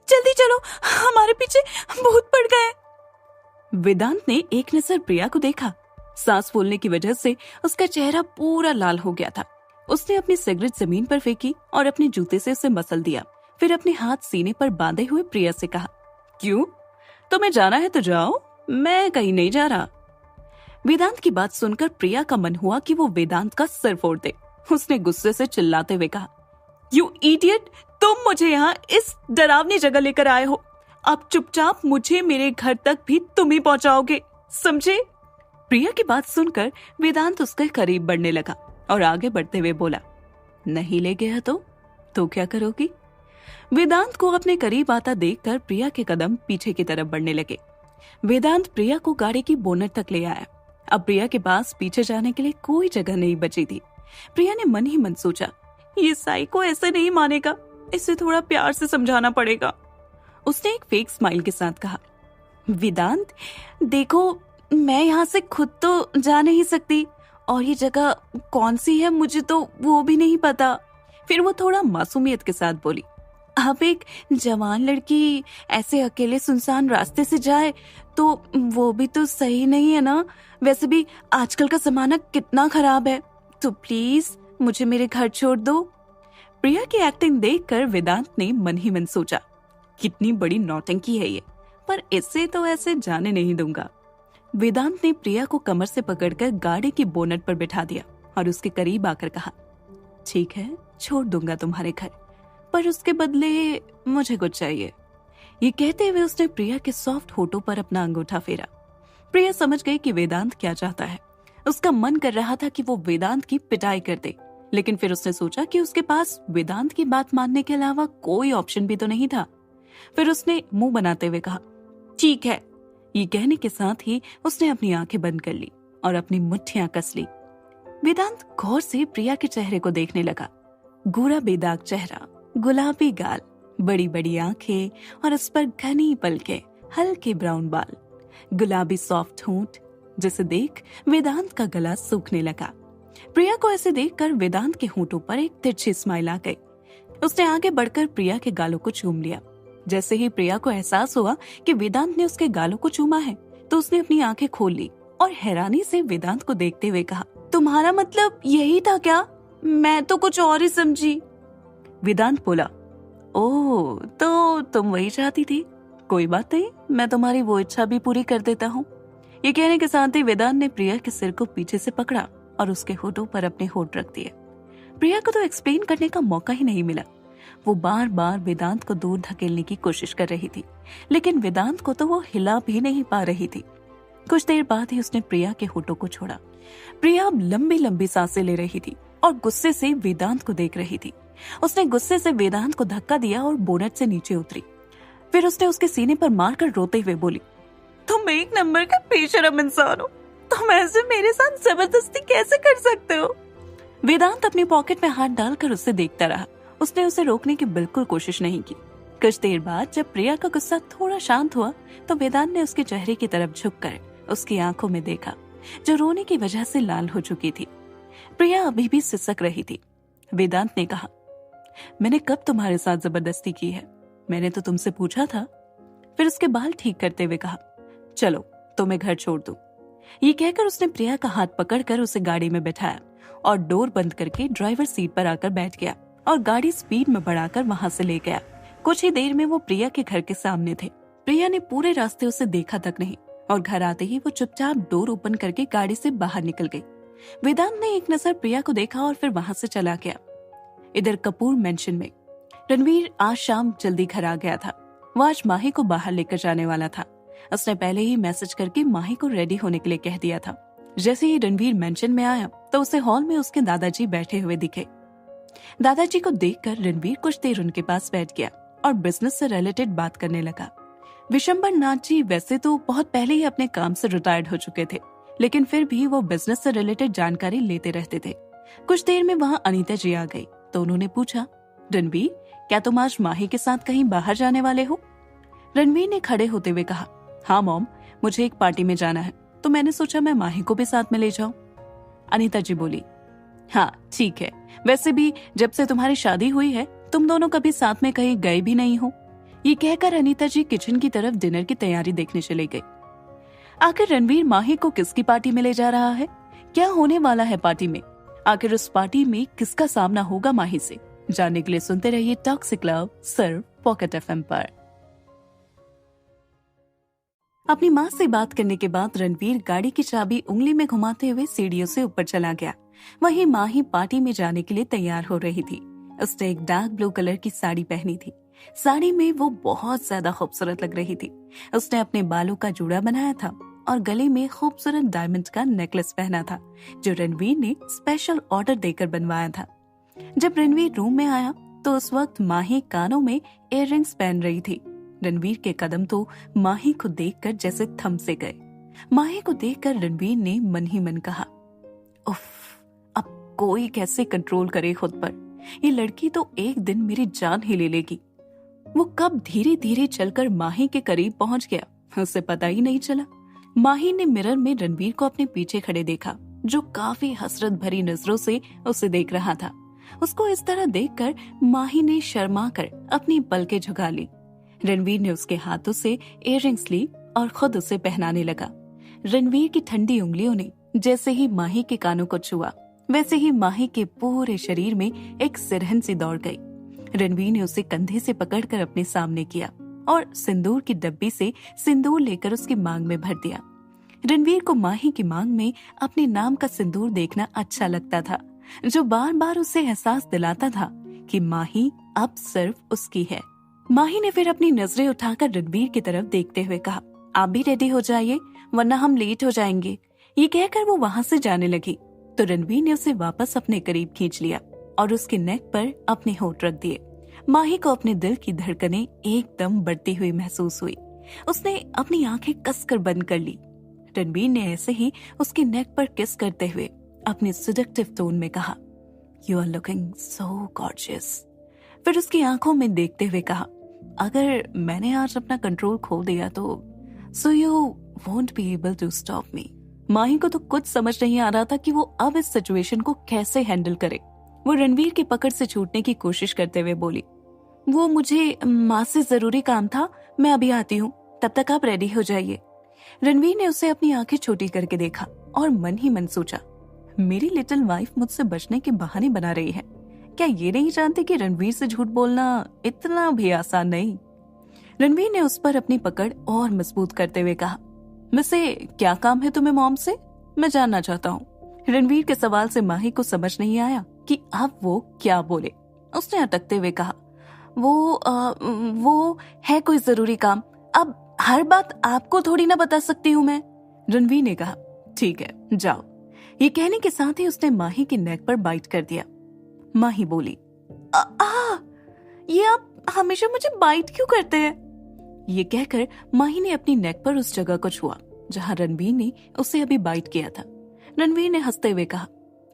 Speaker 1: जल्दी चलो, हमारे पीछे भूत पड़ गए। वेदांत ने एक नजर प्रिया को देखा। सांस फूलने की वजह से उसका चेहरा पूरा लाल हो गया था। उसने अपनी सिगरेट जमीन पर फेंकी और अपने जूते से उसे मसल दिया। फिर अपने हाथ सीने पर बांधे हुए प्रिया से कहा, क्यों, तुम्हें जाना है तो जाओ, मैं कहीं नहीं जा रहा। वेदांत की बात सुनकर प्रिया का मन हुआ कि वो वेदांत का सिर फोड़ दे। उसने गुस्से से चिल्लाते हुए कहा, यू इडियट, तुम मुझे यहाँ इस डरावनी जगह लेकर आए हो। अब चुपचाप मुझे मेरे घर तक भी तुम ही पहुंचाओगे, समझे? प्रिया की बात सुनकर वेदांत उसके करीब बढ़ने लगा और आगे बढ़ते हुए बोला, नहीं ले गया तो क्या करोगी? वेदांत को अपने करीब आता देखकर प्रिया के कदम पीछे की तरफ बढ़ने लगे। वेदांत प्रिया को गाड़ी की बोनट तक ले आया। अब प्रिया के पास पीछे जाने के लिए कोई जगह नहीं बची थी। प्रिया ने मन ही मन सोचा, ये साइको ऐसे नहीं मानेगा, इसे थोड़ा प्यार से समझाना पड़ेगा। उसने एक फेक स्माइल के साथ कहा, वेदांत देखो, मैं यहाँ से खुद तो जा नहीं सकती और ये जगह कौन सी है मुझे तो वो भी नहीं पता। फिर वो थोड़ा मासूमियत के साथ बोली, अब एक जवान लड़की ऐसे अकेले सुनसान रास्ते से जाए तो वो भी तो सही नहीं है ना। वैसे भी आजकल का जमाना कितना खराब है, तो प्लीज मुझे मेरे घर छोड़ दो। प्रिया की एक्टिंग देखकर वेदांत ने मन ही मन सोचा, कितनी बड़ी नौटंकी है ये, पर इससे तो ऐसे जाने नहीं दूंगा। वेदांत ने प्रिया को कमर से पकड़कर गाड़ी की बोनट पर बिठा दिया और उसके करीब आकर कहा, ठीक है, छोड़ दूंगा तुम्हारे घर, पर उसके बदले मुझे कुछ चाहिए। ये कहते हुए उसने प्रिया के सॉफ्ट होठों पर अपना अंगूठा फेरा। प्रिया समझ गई कि वेदांत क्या चाहता है। उसका मन कर रहा था कि वो वेदांत की पिटाई कर दे, लेकिन फिर उसने सोचा कि उसके पास वेदांत की बात मानने के अलावा कोई ऑप्शन भी तो नहीं था। फिर उसने मुंह बनाते हुए कहा, ठीक है। ये कहने के साथ ही उसने अपनी आंखें बंद कर ली और अपनी मुट्ठियां कस ली। वेदांत गौर से प्रिया के चेहरे को देखने लगा। गोरा बेदाग चेहरा, गुलाबी गाल, बड़ी बड़ी आंखें और उस पर घनी पलकें, हल्के ब्राउन बाल, गुलाबी सॉफ्ट होंठ, जिसे देख वेदांत का गला सूखने लगा। प्रिया को ऐसे देखकर वेदांत के होंठों पर एक तिरछी स्माइल आ गई। उसने आगे बढ़कर प्रिया के गालों को चूम लिया। जैसे ही प्रिया को एहसास हुआ कि वेदांत ने उसके गालों को चूमा है, तो उसने अपनी आंखें खोल ली और हैरानी से वेदांत को देखते हुए कहा, तुम्हारा मतलब यही था क्या? मैं तो कुछ और ही समझी। वेदांत बोला, ओह, तो तुम वही चाहती थी। कोई बात नहीं, मैं तुम्हारी वो इच्छा भी पूरी कर देता हूँ। ये कहने के साथ ही वेदांत ने प्रिया के सिर को पीछे से पकड़ा और उसके होठों पर अपने होठ रख दिए। प्रिया को तो एक्सप्लेन करने का मौका ही नहीं मिला। वो बार बार वेदांत को दूर धकेलने की कोशिश कर रही थी, लेकिन वेदांत को तो वो हिला भी नहीं पा रही थी। कुछ देर बाद ही उसने प्रिया के होठों को छोड़ा। प्रिया अब लंबी लंबी सांसें ले रही थी और गुस्से से वेदांत को देख रही थी। उसने गुस्से से वेदांत को धक्का दिया और बोनट से नीचे उतरी। फिर उसने उसके सीने पर मारकर रोते हुए बोली, तुम एक नंबर का बेशरम इंसान हो, तुम ऐसे मेरे साथ जबरदस्ती कैसे कर सकते हो? वेदांत अपनी पॉकेट में हाथ डालकर उसे देखता रहा। उसने उसे रोकने की बिल्कुल कोशिश नहीं की। कुछ देर बाद जब प्रिया का गुस्सा थोड़ा शांत हुआ, तो वेदांत ने उसके चेहरे की तरफ झुककर उसकी आंखों में देखा, जो रोने की वजह से लाल हो चुकी थी। प्रिया अभी भी सिसक रही थी। वेदांत ने कहा, मैंने कब तुम्हारे साथ जबरदस्ती की है? मैंने तो तुमसे पूछा था। फिर उसके बाल ठीक करते हुए कहा, चलो तो मैं घर छोड़ दूं। ये कहकर उसने प्रिया का हाथ पकड़कर उसे गाड़ी में बैठाया और डोर बंद करके ड्राइवर सीट पर आकर बैठ गया और गाड़ी स्पीड में बढ़ाकर वहां से ले गया। कुछ ही देर में वो प्रिया के घर के सामने थे। प्रिया ने पूरे रास्ते उसे देखा तक नहीं और घर आते ही वो चुपचाप डोर ओपन करके गाड़ी से बाहर निकल गई। वेदांत ने एक नजर प्रिया को देखा और फिर वहां से चला गया। इधर कपूर मेंशन में रणवीर आज शाम जल्दी घर आ गया था। वो आज माही को बाहर लेकर जाने वाला था। उसने पहले ही मैसेज करके माही को रेडी होने के लिए कह दिया था। जैसे ही रणवीर मेंशन में आया तो उसे हॉल में उसके दादाजी बैठे हुए दिखे। दादाजी को देखकर रणवीर कुछ देर उनके पास बैठ गया और बिजनेस से रिलेटेड बात करने लगा। विशंबर नाथ जी वैसे तो बहुत पहले ही अपने काम से रिटायर्ड हो चुके थे, लेकिन फिर भी वो बिजनेस से रिलेटेड जानकारी लेते रहते थे। कुछ देर में वहाँ अनीता जी आ गई तो उन्होंने पूछा, रणवीर, क्या तुम आज माही के साथ कहीं बाहर जाने वाले हो? रणवीर ने खड़े होते हुए कहा, हाँ मॉम, मुझे एक पार्टी में जाना है, तो मैंने सोचा मैं माही को भी साथ में ले जाऊं। अनीता जी बोली, हाँ ठीक है, वैसे भी जब से तुम्हारी शादी हुई है तुम दोनों कभी साथ में कहीं गए भी नहीं हो। ये कहकर अनीता जी किचन की तरफ डिनर की तैयारी देखने चली गई। आखिर रणवीर माही को किसकी पार्टी में ले जा रहा है? क्या होने वाला है पार्टी में? आखिर उस पार्टी में किसका सामना होगा माही से? जानने के लिए सुनते रहिए टॉक्सिक लव सिर्फ पॉकेट FM पर। अपनी माँ से बात करने के बाद रणवीर गाड़ी की चाबी उंगली में घुमाते हुए सीढ़ियों से ऊपर चला गया। वहीं माही पार्टी में जाने के लिए तैयार हो रही थी। उसने एक डार्क ब्लू कलर की साड़ी पहनी थी। साड़ी में वो बहुत ज्यादा खूबसूरत लग रही थी। उसने अपने बालों का जूड़ा बनाया था और गले में खूबसूरत डायमंड का नेकलेस पहना था, जो रणवीर ने स्पेशल ऑर्डर देकर बनवाया था। जब रणवीर रूम में आया तो उस वक्त माही कानों में इयररिंग्स पहन रही थी। रणवीर के कदम तो माही को देखकर जैसे थम से गए। माही को देखकर रणवीर ने मन ही मन कहा, उफ, अब कोई कैसे कंट्रोल करे खुद पर। ये लड़की तो एक दिन मेरी जान ही ले लेगी। वो कब धीरे धीरे चलकर माही के करीब पहुंच गया, उसे पता ही नहीं चला। माही ने मिरर में रणवीर को अपने पीछे खड़े देखा, जो काफी हसरत भरी नजरों से उसे देख रहा था। उसको इस तरह देखकर माही ने शर्मा कर अपनी पलकें झुका ली। रणवीर ने उसके हाथों से इयररिंग्स ली और खुद उसे पहनाने लगा। रणवीर की ठंडी उंगलियों ने जैसे ही माही के कानों को छुआ, वैसे ही माही के पूरे शरीर में एक सिरहन सी दौड़ गई। रणवीर ने उसे कंधे से पकड़कर अपने सामने किया और सिंदूर की डब्बी से सिंदूर लेकर उसकी मांग में भर दिया। रणवीर को माही की मांग में अपने नाम का सिंदूर देखना अच्छा लगता था, जो बार बार उसे एहसास दिलाता था कि माही अब सिर्फ उसकी है। माही ने फिर अपनी नजरें उठाकर रणवीर की तरफ देखते हुए कहा, आप भी रेडी हो जाइए वरना हम लेट हो जाएंगे। ये कहकर वो वहां से जाने लगी तो रणवीर ने उसे वापस अपने करीब खींच लिया और उसके नेक पर अपने होंठ रख दिए। माही को अपने दिल की धड़कनें एकदम बढ़ती हुई महसूस हुई। उसने अपनी आंखें कसकर बंद कर ली। रणवीर ने ऐसे ही उसके नेक पर किस करते हुए अपने सिडक्टिव टोन में कहा, you are looking so gorgeous. फिर उसकी आंखों में देखते हुए कहा, अगर मैंने आज अपना कंट्रोल खो दिया तो so you won't be able to stop me. Mahi को तो कुछ समझ नहीं आ रहा था कि वो अब इस सिचुएशन को कैसे हैंडल करे। वो रणवीर की पकड़ से छूटने की कोशिश करते हुए बोली, वो मुझे माँ से जरूरी काम था, मैं अभी आती हूँ, तब तक आप रेडी हो जाइए। रणवीर ने उसे अपनी आंखें छोटी करके देखा और मन ही मन सोचा, मेरी लिटिल वाइफ मुझसे बचने के बहाने बना रही है। क्या ये नहीं जानती कि रणवीर से झूठ बोलना इतना भी आसान नहीं। रणवीर ने उस पर अपनी पकड़ और मजबूत करते हुए कहा, वैसे क्या काम है तुम्हें मॉम से, मैं जानना चाहता हूँ। रणवीर के सवाल से माही को समझ नहीं आया कि अब वो क्या बोले। उसने अटकते हुए कहा, वो है कोई जरूरी काम, अब हर बात आपको थोड़ी ना बता सकती हूँ मैं। रणवीर ने कहा, ठीक है जाओ। ये कहने के साथ ही उसने माही के नेक पर बाइट कर दिया। माही बोली, ये आप हमेशा मुझे बाइट क्यों करते हैं? ये कहकर माही ने अपनी नेक पर उस जगह को छुआ जहां रणवीर ने उसे अभी बाइट किया था। रणवीर ने हंसते हुए कहा,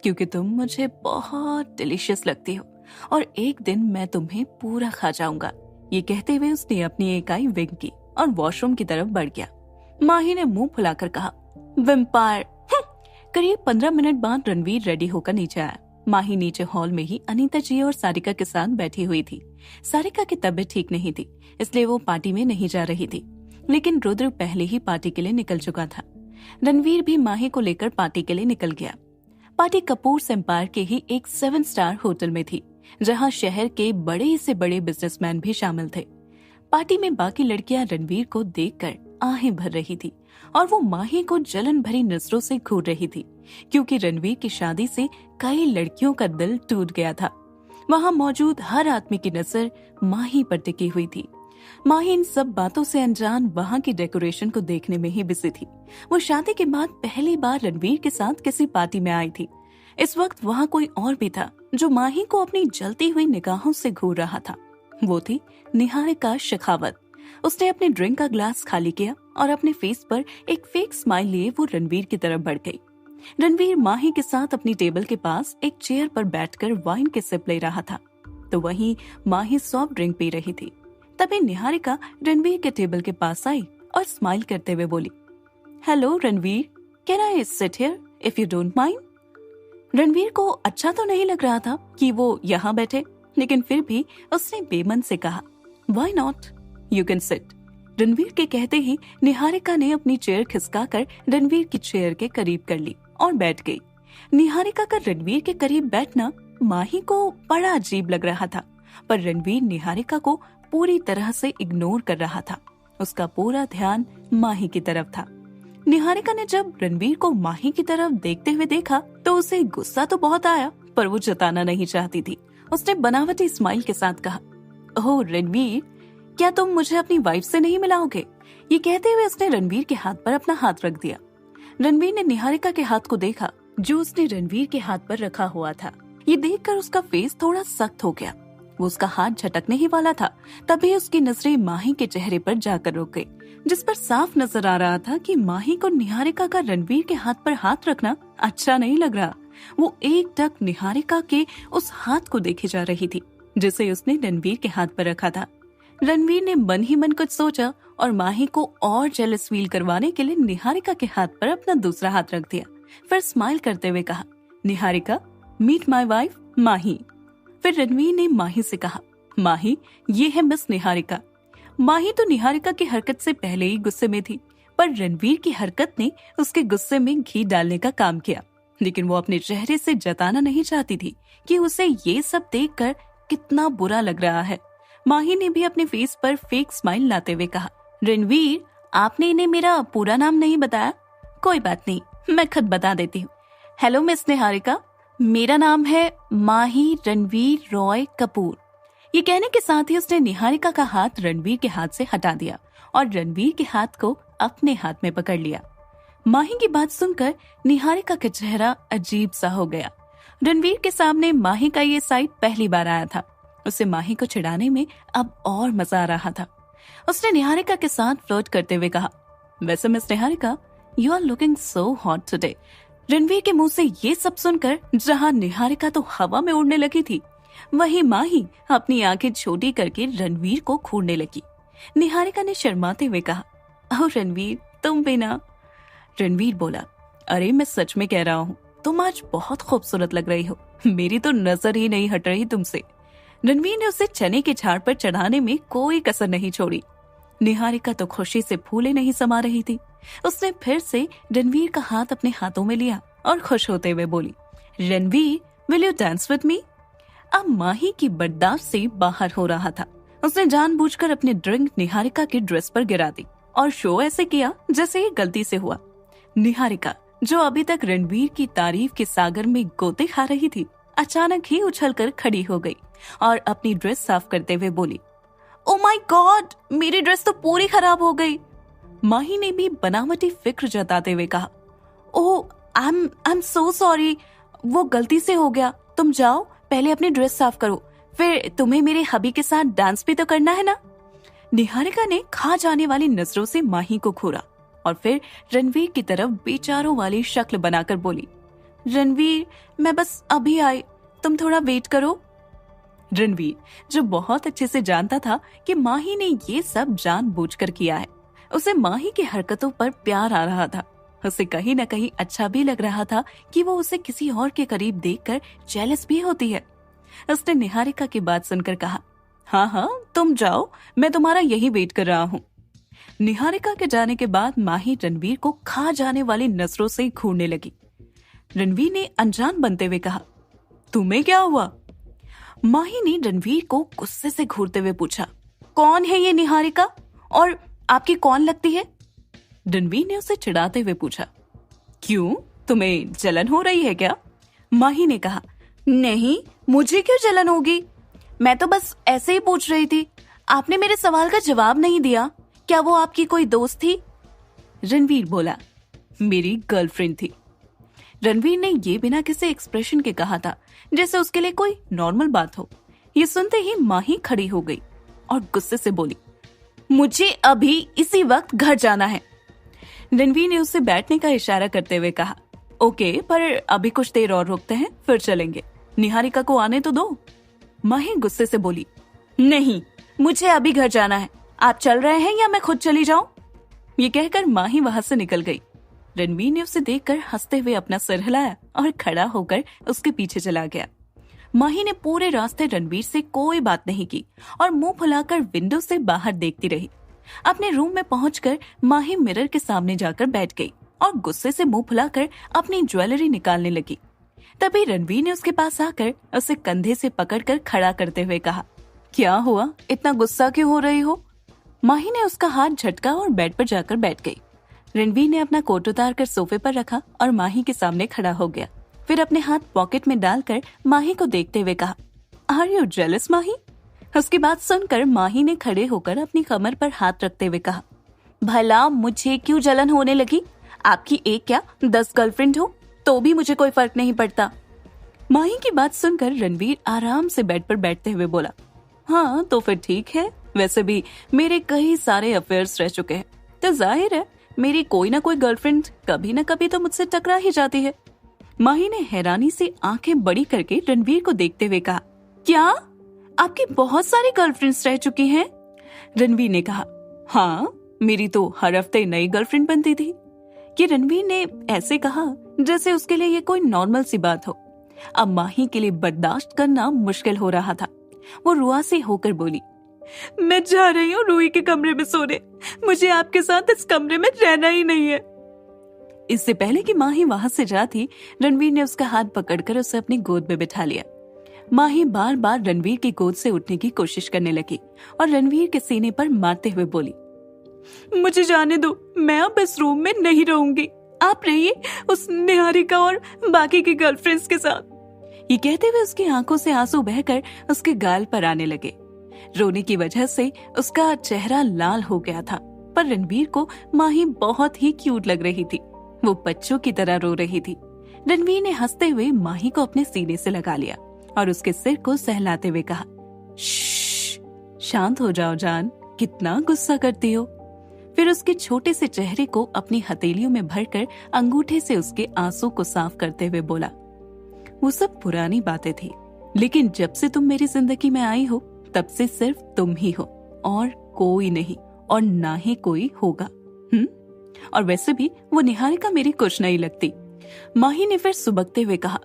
Speaker 1: क्योंकि तुम मुझे बहुत डिलीशियस लगती हो और एक दिन मैं तुम्हें पूरा खा जाऊंगा। ये कहते हुए उसने अपनी एक आई विंक की और वॉशरूम की तरफ बढ़ गया। माही ने मुंह फुलाकर कहा, वेम्पायर। करीब 15 मिनट बाद रणवीर रेडी होकर नीचे आया। माही नीचे हॉल में ही अनीता जी और सारिका के साथ बैठी हुई थी। सारिका की तबीयत ठीक नहीं थी, इसलिए वो पार्टी में नहीं जा रही थी, लेकिन रुद्र पहले ही पार्टी के लिए निकल चुका था। रणवीर भी माही को लेकर पार्टी के लिए निकल गया। पार्टी कपूर एम्पायर के ही एक 7 स्टार होटल में थी, जहां शहर के बड़े से बड़े बिजनेसमैन भी शामिल थे। पार्टी में बाकी लड़कियां रणवीर को देखकर आहें भर रही थी और वो माही को जलन भरी नजरों से घूर रही थी, क्योंकि रणवीर की शादी से कई लड़कियों का दिल टूट गया था। वहां मौजूद हर आदमी की नजर माही पर टिकी हुई थी। माही इन सब बातों से अनजान वहां की डेकोरेशन को देखने में ही बिजी थी। वो शादी के बाद पहली बार रणवीर के साथ किसी पार्टी में आई थी। इस वक्त वहां कोई और भी था जो माही को अपनी जलती हुई निगाहों से घूर रहा था। वो थी निहारिका शेखावत। उसने अपने ड्रिंक का ग्लास खाली किया और अपने फेस पर एक फेक स्माइल लिए वो रणवीर की तरफ बढ़ गई। रणवीर माही के साथ अपनी टेबल के पास एक चेयर पर बैठकर वाइन के सिप ले रहा था, तो वहीं माही सॉफ्ट ड्रिंक पी रही थी। तभी निहारिका रणवीर के टेबल के पास आई और स्माइल करते हुए बोली, hello Ranveer, can I sit here if you don't mind. Ranveer को अच्छा तो नहीं लग रहा था कि वो यहाँ बैठे, लेकिन फिर भी उसने बेमन से कहा, why not, you can sit. Ranveer के कहते ही निहारिका ने अपनी चेयर खिसकाकर रणवीर की चेयर के करीब कर ली और बैठ गई। निहारिका का रणवीर के करीब बैठना माही को बड़ा अजीब लग रहा था, पर रणवीर निहारिका को पूरी तरह से इग्नोर कर रहा था उसका पूरा ध्यान माही की तरफ था। निहारिका ने जब रणवीर को माही की तरफ देखते हुए देखा तो उसे गुस्सा तो बहुत आया, पर वो जताना नहीं चाहती थी। उसने बनावटी स्माइल के साथ कहा, ओह रणवीर, क्या तुम मुझे अपनी वाइफ से नहीं मिलाओगे? ये कहते हुए उसने रणवीर के हाथ पर अपना हाथ रख दिया। रणवीर ने निहारिका के हाथ को देखा जो उसने रणवीर के हाथ पर रखा हुआ था। ये देखकर उसका फेस थोड़ा सख्त हो गया। वो उसका हाथ झटकने ही वाला था, तभी उसकी नजरें माही के चेहरे पर जाकर रुक गई, जिस पर साफ नजर आ रहा था कि माही को निहारिका का रणवीर के हाथ पर हाथ रखना अच्छा नहीं लग रहा। वो एकटक निहारिका के उस हाथ को देखे जा रही थी जिसे उसने रणवीर के हाथ पर रखा था। रणवीर ने मन ही मन कुछ सोचा और माही को और जेलस फील करवाने के लिए निहारिका के हाथ पर अपना दूसरा हाथ रख दिया। फिर स्माइल करते हुए कहा, निहारिका, मीट माय वाइफ माही। फिर रणवीर ने माही से कहा, माही, ये है मिस निहारिका। माही तो निहारिका की हरकत से पहले ही गुस्से में थी, पर रणवीर की हरकत ने उसके गुस्से में घी डालने का काम किया। लेकिन वो अपने चेहरे से जताना नहीं चाहती थी कि उसे ये सब देखकर कितना बुरा लग रहा है। माही ने भी अपने फेस पर फेक स्माइल लाते हुए कहा, रणवीर, आपने इन्हें मेरा पूरा नाम नहीं बताया। कोई बात नहीं, मैं खुद बता देती हूँ। हेलो मिस निहारिका, मेरा नाम है माही रणवीर रॉय कपूर। ये कहने के साथ ही उसने निहारिका का हाथ रणवीर के हाथ से हटा दिया और रणवीर के हाथ को अपने हाथ में पकड़ लिया। माही की बात सुनकर निहारिका का चेहरा अजीब सा हो गया। रणवीर के सामने माही का ये साइड पहली बार आया था। उसे माही को चिढ़ाने में अब और मजा आ रहा था। उसने निहारिका के साथ फ्लर्ट करते हुए कहा, वैसे miss Niharika, you are looking so hot today. Ranveer के मुंह से ये सब सुनकर जहां निहारिका तो हवा में उड़ने लगी थी, वहीं माही अपनी आंखें छोटी करके रणवीर को घूरने लगी। निहारिका ने शर्माते हुए कहा, ओह रणवीर, तुम भी ना। रणवीर बोला, अरे मैं सच में कह रहा हूँ, तुम आज बहुत खूबसूरत लग रही हो। मेरी तो नजर ही नहीं हट रही तुमसे। रणवीर ने उसे चने के झाड़ पर चढ़ाने में कोई कसर नहीं छोड़ी। निहारिका तो खुशी से फूले नहीं समा रही थी। उसने फिर से रणवीर का हाथ अपने हाथों में लिया और खुश होते हुए बोली, Ranveer, will you dance with me? अब माही की बर्दाश्त से बाहर हो रहा था। उसने जानबूझकर अपनी ड्रिंक निहारिका की ड्रेस पर गिरा दी और शो ऐसे किया जैसे ये गलती से हुआ। निहारिका, जो अभी तक रणवीर की तारीफ के सागर में गोते खा रही थी, अचानक ही उछलकर खड़ी हो गई और अपनी ड्रेस साफ करते हुए बोली, ओ माय गॉड, मेरी ड्रेस तो पूरी खराब हो गई। माही ने भी बनावटी फिक्र जताते हुए कहा, ओह आई एम सो सॉरी, वो गलती से हो गया। तुम जाओ, पहले अपनी ड्रेस साफ करो, फिर तुम्हें मेरे हबी के साथ डांस भी तो करना है ना। निहारिका ने खा जाने वाली नजरों से माही को घूरा और फिर रणवीर की तरफ बेचारों वाली शक्ल बनाकर बोली, रणवीर, मैं बस अभी आई, तुम थोड़ा वेट करो। रणवीर, जो बहुत अच्छे से जानता था कि माही ने ये सब जानबूझकर किया है, उसे माही की हरकतों पर प्यार आ रहा था। उसे कहीं न कहीं अच्छा भी लग रहा था कि वो उसे किसी और के करीब देखकर जेलस भी होती है। उसने निहारिका की बात सुनकर कहा, हाँ हाँ, तुम जाओ, मैं तुम्हारा यही वेट कर रहा हूँ। निहारिका के जाने के बाद माही रणवीर को खा जाने वाली नजरों से घूरने लगी। रणवीर ने अनजान बनते हुए कहा, तुम्हें क्या हुआ? माही ने रणवीर को गुस्से से घूरते हुए पूछा, कौन है ये निहारिका और आपकी कौन लगती है? रणवीर ने उसे चिढ़ाते हुए पूछा, क्यों, तुम्हें जलन हो रही है क्या? माही ने कहा, नहीं, मुझे क्यों जलन होगी, मैं तो बस ऐसे ही पूछ रही थी। आपने मेरे सवाल का जवाब नहीं दिया। क्या वो आपकी कोई दोस्त थी? रणवीर बोला, मेरी गर्लफ्रेंड थी। रणवीर ने ये बिना किसी एक्सप्रेशन के कहा था, जैसे उसके लिए कोई नॉर्मल बात हो। ये सुनते ही माही खड़ी हो गई और गुस्से से बोली, मुझे अभी इसी वक्त घर जाना है। रणवीर ने उससे बैठने का इशारा करते हुए कहा, ओके, पर अभी कुछ देर और रुकते हैं, फिर चलेंगे। निहारिका को आने तो दो। माही गुस्से से बोली, नहीं, मुझे अभी घर जाना है। आप चल रहे हैं या मैं खुद चली जाऊं? ये कहकर माही वहां से निकल गई। रणवीर ने उसे देखकर हंसते हुए अपना सिर हिलाया और खड़ा होकर उसके पीछे चला गया। माही ने पूरे रास्ते रणवीर से कोई बात नहीं की और मुंह फुलाकर विंडो से बाहर देखती रही। अपने रूम में पहुंचकर माही मिरर के सामने जाकर बैठ गई और गुस्से से मुंह फुलाकर अपनी ज्वेलरी निकालने लगी। तभी रणवीर ने उसके पास आकर उसे कंधे से पकड़कर खड़ा करते हुए कहा, क्या हुआ, इतना गुस्सा क्यों हो रही हो? माही ने उसका हाथ झटका और बेड पर जाकर बैठ गई। रणवीर ने अपना कोट उतार कर सोफे पर रखा और माही के सामने खड़ा हो गया। फिर अपने हाथ पॉकेट में डालकर माही को देखते हुए कहा, आर यू जेलस माही? उसकी बात सुनकर माही ने खड़े होकर अपनी कमर पर हाथ रखते हुए कहा, भला मुझे क्यों जलन होने लगी? आपकी एक क्या 10 गर्लफ्रेंड हो तो भी मुझे कोई फर्क नहीं पड़ता। माही की बात सुनकर रणवीर आराम से बेड पर बैठते हुए बोला, हाँ तो फिर ठीक है, वैसे भी मेरे कई सारे अफेयर्स रह चुके हैं, तो जाहिर है मेरी कोई ना कोई गर्लफ्रेंड कभी ना कभी तो मुझसे टकरा ही जाती है। माही ने हैरानी से आंखें बड़ी करके रणवीर को देखते हुए कहा, क्या आपकी बहुत सारी गर्लफ्रेंड्स रह चुकी हैं? रणवीर ने कहा, हाँ मेरी तो हर हफ्ते नई गर्लफ्रेंड बनती थी। कि रणवीर ने ऐसे कहा जैसे उसके लिए ये कोई नॉर्मल सी बात हो। अब माही के लिए बर्दाश्त करना मुश्किल हो रहा था। वो रुआसी होकर बोली, मैं जा रही हूँ रूही के कमरे में सोने, मुझे आपके साथ इस कमरे में रहना ही नहीं है। इससे पहले कि माही वहां से जाती, रणवीर ने उसका हाथ पकड़कर उसे अपनी गोद में बिठा लिया। माही बार बार रणवीर की गोद से उठने की कोशिश करने लगी और रणवीर के सीने पर मारते हुए बोली, मुझे जाने दो, मैं अब इस रूम में नहीं रहूंगी, आप रहिए उस निहारिका और बाकी की गर्लफ्रेंड्स के साथ। ये कहते हुए उसकी आंखों से आंसू बहकर उसके गाल पर आने लगे। रोने की वजह से उसका चेहरा लाल हो गया था, पर रणवीर को माही बहुत ही क्यूट लग रही थी। वो बच्चों की तरह रो रही थी। रणवीर ने हंसते हुए माही को अपने सीने से लगा लिया और उसके सिर को सहलाते हुए कहा, शांत हो जाओ जान, कितना गुस्सा करती हो। फिर उसके छोटे से चेहरे को अपनी हथेलियों में भरकर अंगूठे से उसके आंसू को साफ करते हुए बोला, वो सब पुरानी बातें थी, लेकिन जब से तुम मेरी जिंदगी में आई हो तब से सिर्फ तुम ही हो और कोई नहीं, और ना ही कोई होगा। और वैसे भी वो निहारिका मेरी कुछ नहीं लगती। माही ने फिर सुबकते हुए कहा,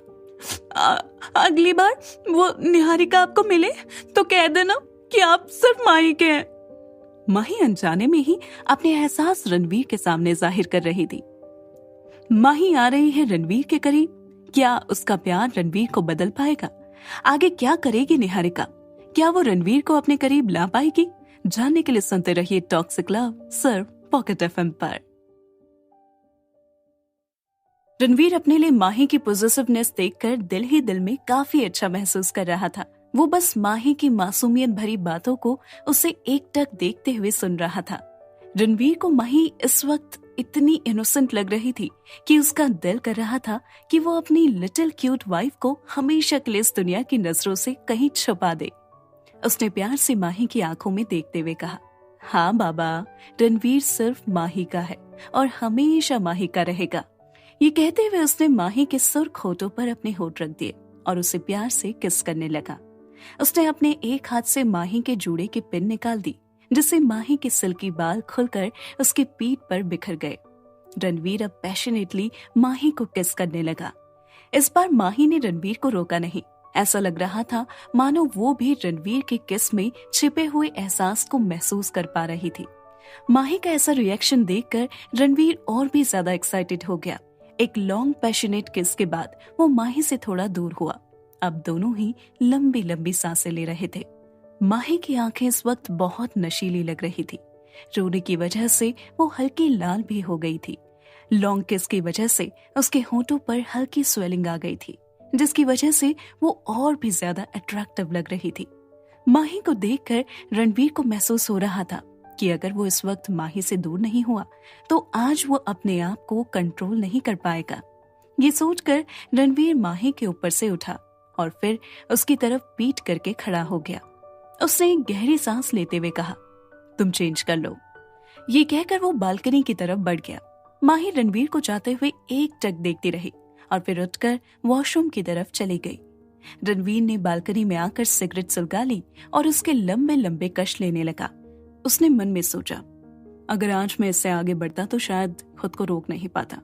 Speaker 1: अगली बार वो निहारिका आपको मिले तो कह देना कि आप सिर्फ माही के हैं। माही अनजाने में ही अपने एहसास रणवीर के सामने जाहिर कर रही थी। माही आ रही है रणवीर के करीब। क्या उसका प्यार रणवीर को बदल पाएगा? आगे क्या करेगी निहारिका? क्या वो रणवीर को अपने करीब ला पाएगी? जानने के लिए सुनते रहिए टॉक्सिक लव सिर्फ पॉकेट एफएम पर। रणवीर अपने लिए माही की पॉजिटिवनेस देखकर दिल ही दिल में काफी अच्छा महसूस कर रहा था। वो बस माही की मासूमियत भरी बातों को उसे एकटक देखते हुए सुन रहा था। रणवीर को माही इस वक्त इतनी इनोसेंट लग रही थी कि उसका दिल कर रहा था कि वो अपनी लिटिल क्यूट वाइफ को हमेशा के लिए इस दुनिया की नजरों से कहीं छुपा दे। उसने प्यार से माही की आंखों में देखते हुए कहा, हाँ बाबा, रणवीर सिर्फ माही का है और हमेशा माही का रहेगा। ये कहते हुए उसने माही के सुर्ख होठों पर अपने होठ रख दिए और उसे प्यार से किस करने लगा। उसने अपने एक हाथ से माही के जूड़े की पिन निकाल दी, जिससे माही के सिल्की बाल खुलकर उसकी पीठ पर बिखर गए। रणवीर अब पैशनेटली माही को किस करने लगा। इस बार माही ने रणवीर को रोका नहीं। ऐसा लग रहा था मानो वो भी रणवीर के किस में छिपे हुए एहसास को महसूस कर पा रही थी। माही का ऐसा रिएक्शन देखकर रणवीर और भी ज्यादा एक्साइटेड हो गया। एक लॉन्ग पैशनेट किस के बाद वो माही से थोड़ा दूर हुआ। अब दोनों ही लंबी लंबी सांसें ले रहे थे। माही की आंखें इस वक्त बहुत नशीली लग रही थी। रोने की वजह से वो हल्की लाल भी हो गई थी। लॉन्ग किस की वजह से उसके होठों पर हल्की स्वेलिंग आ गई थी, जिसकी वजह से वो और भी ज्यादा अट्रैक्टिव लग रही थी। माही को देखकर रणवीर को महसूस हो रहा था कि अगर वो इस वक्त माही से दूर नहीं हुआ तो आज वो अपने आप को कंट्रोल नहीं कर पाएगा। ये सोचकर रणवीर माही के ऊपर से उठा और फिर उसकी तरफ पीठ करके खड़ा हो गया। उसने एक गहरी सांस लेते हुए कहा, तुम चेंज कर लो। ये कहकर वो बालकनी की तरफ बढ़ गया। माही रणवीर को जाते हुए एक टक देखती रही और फिर उठकर वॉशरूम की तरफ चली गई। रणवीर ने बालकनी में आकर सिगरेट सुलगा ली और उसके लंबे लंबे कश लेने लगा। उसने मन में सोचा, अगर आज मैं इससे आगे बढ़ता तो शायद खुद को रोक नहीं पाता।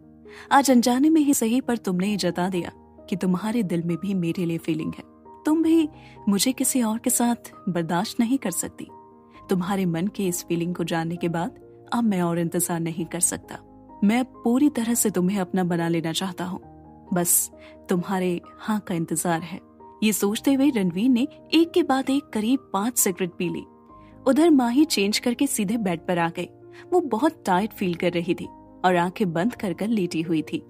Speaker 1: आज अनजाने में ही सही, पर तुमने ये जता दिया कि तुम्हारे दिल में भी मेरे लिए फीलिंग है। तुम भी मुझे किसी और के साथ बर्दाश्त नहीं कर सकती। तुम्हारे मन की इस फीलिंग को जानने के बाद अब मैं और इंतजार नहीं कर सकता। मैं पूरी तरह से तुम्हें अपना बना लेना चाहता हूँ। बस तुम्हारे हाँ का इंतजार है। ये सोचते हुए रणवीर ने एक के बाद एक करीब 5 सिगरेट पी ली। उधर माही चेंज करके सीधे बेड पर आ गई। वो बहुत टायर्ड फील कर रही थी और आंखें बंद कर कर लेटी हुई थी।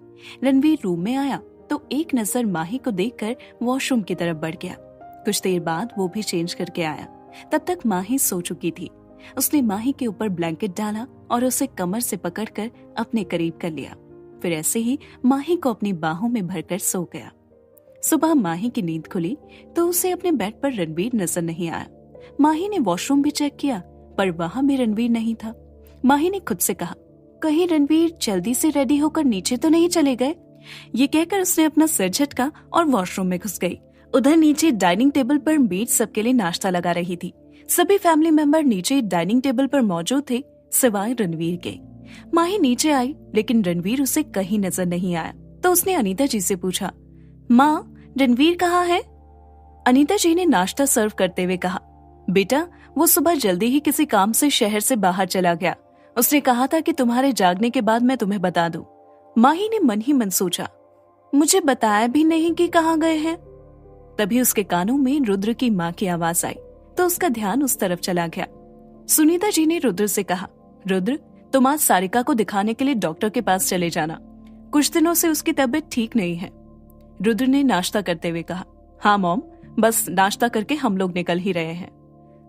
Speaker 1: रणवीर रूम में आया तो एक नजर माही को देखकर वॉशरूम की तरफ बढ़ गया। कुछ देर बाद वो भी चेंज करके आया। तब तक माही सो चुकी थी। उसने माही के ऊपर ब्लैंकेट डाला और उसे कमर से पकड़कर अपने करीब कर लिया। फिर ऐसे ही माही को अपनी बाहों में भरकर सो गया। सुबह माही की नींद खुली तो उसे अपने बेड पर रणवीर नजर नहीं आया। माही ने वॉशरूम भी चेक किया पर वहां भी रणवीर नहीं था। माही ने खुद से कहा, कहीं रणवीर जल्दी से रेडी होकर नीचे तो नहीं चले गए। ये कहकर उसने अपना सिर झटका और वॉशरूम में घुस गई। उधर नीचे डाइनिंग टेबल पर मेड सबके लिए नाश्ता लगा रही थी। सभी फैमिली मेंबर नीचे डाइनिंग टेबल पर मौजूद थे सिवाय रणवीर के। माही नीचे आई लेकिन रणवीर उसे कहीं नजर नहीं आया तो उसने अनीता जी से पूछा, माँ रणवीर कहाँ है? अनीता जी ने नाश्ता सर्व करते हुए कहा, बेटा वो सुबह जल्दी ही किसी काम से शहर से बाहर चला गया। उसने कहा था कि तुम्हारे जागने के बाद मैं तुम्हें बता दूं। माही ने मन ही मन सोचा, मुझे बताया भी नहीं कि कहाँ गए हैं। तभी उसके कानों में रुद्र की माँ की आवाज आई तो उसका ध्यान उस तरफ चला गया। सुनीता जी ने रुद्र से कहा, रुद्र तुम आज सारिका को दिखाने के लिए डॉक्टर के पास चले जाना। कुछ दिनों से उसकी तबीयत ठीक नहीं है। रुद्र ने नाश्ता करते हुए कहा, हाँ मॉम, बस नाश्ता करके हम लोग निकल ही रहे हैं।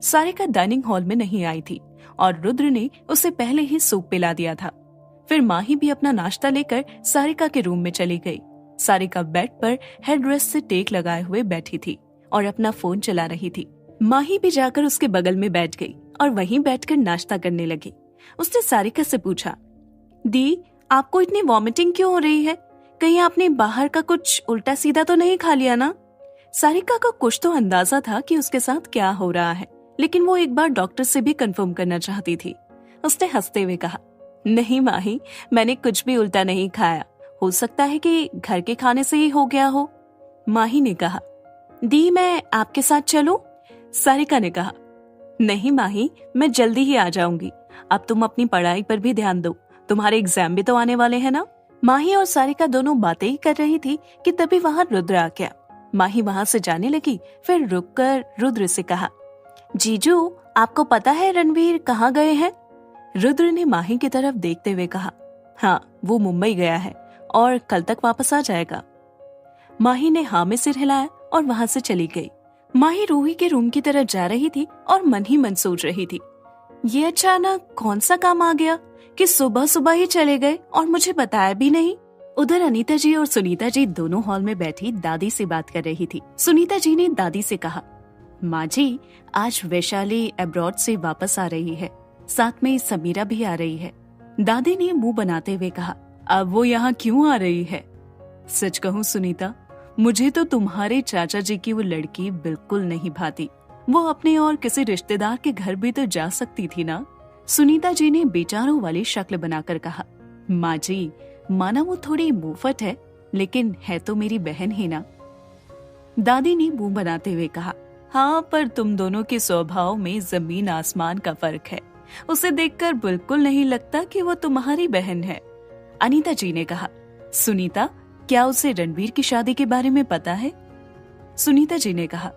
Speaker 1: सारिका डाइनिंग हॉल में नहीं आई थी और रुद्र ने उसे पहले ही सूप पिला दिया था। फिर माही भी अपना नाश्ता लेकर सारिका के रूम में चली गई। सारिका बेड पर हेड रेस्ट से टेक लगाए हुए बैठी थी और अपना फोन चला रही थी। माही भी जाकर उसके बगल में बैठ गई और वहीं बैठकर नाश्ता करने लगी। उसने सारिका से पूछा, दी आपको इतनी वॉमिटिंग क्यों हो रही है? कहीं आपने बाहर का कुछ उल्टा सीधा तो नहीं खा लिया ना? सारिका को कुछ तो अंदाजा था कि उसके साथ क्या हो रहा है, लेकिन वो एक बार डॉक्टर से भी कंफर्म करना चाहती थी। उसने हंसते हुए कहा, नहीं माही, मैंने कुछ भी उल्टा नहीं खाया। हो सकता है कि घर के खाने से ही हो गया हो। माही ने कहा, दी मैं आपके साथ चलूं? सारिका ने कहा, नहीं माही, मैं जल्दी ही आ जाऊंगी। अब तुम अपनी पढ़ाई पर भी ध्यान दो, तुम्हारे एग्जाम भी तो आने वाले हैं ना। माही और सारिका दोनों बातें ही कर रही थी कि तभी वहां रुद्र आ गया। माही वहां से जाने लगी, फिर रुककर रुद्र से कहा, जीजू आपको पता है रणवीर कहाँ गए हैं? रुद्र ने माही की तरफ देखते हुए कहा, हाँ वो मुंबई गया है और कल तक वापस आ जाएगा। माही ने हाँ में सिर हिलाया और वहां से चली गई। माही रूही के रूम की तरफ जा रही थी और मन ही मन सोच रही थी, ये अचानक कौन सा काम आ गया कि सुबह सुबह ही चले गए और मुझे बताया भी नहीं। उधर अनीता जी और सुनीता जी दोनों हॉल में बैठी दादी से बात कर रही थी। सुनीता जी ने दादी से कहा, माँ जी आज वैशाली अब्रॉड से वापस आ रही है, साथ में समीरा भी आ रही है। दादी ने मुंह बनाते हुए कहा, अब वो यहाँ क्यों आ रही है? सच कहूँ सुनीता, मुझे तो तुम्हारे चाचा जी की वो लड़की बिल्कुल नहीं भाती। वो अपने और किसी रिश्तेदार के घर भी तो जा सकती थी ना। सुनीता जी ने बेचारों वाली शक्ल बनाकर कहा, माँ जी माना वो थोड़ी मुफत है, लेकिन है तो मेरी बहन ही ना। दादी ने मुंह बनाते हुए कहा, हाँ पर तुम दोनों के स्वभाव में जमीन आसमान का फर्क है। उसे देखकर बिल्कुल नहीं लगता कि वो तुम्हारी बहन है। अनीता जी ने कहा, सुनीता क्या उसे रणवीर की शादी के बारे में पता है? सुनीता जी ने कहा,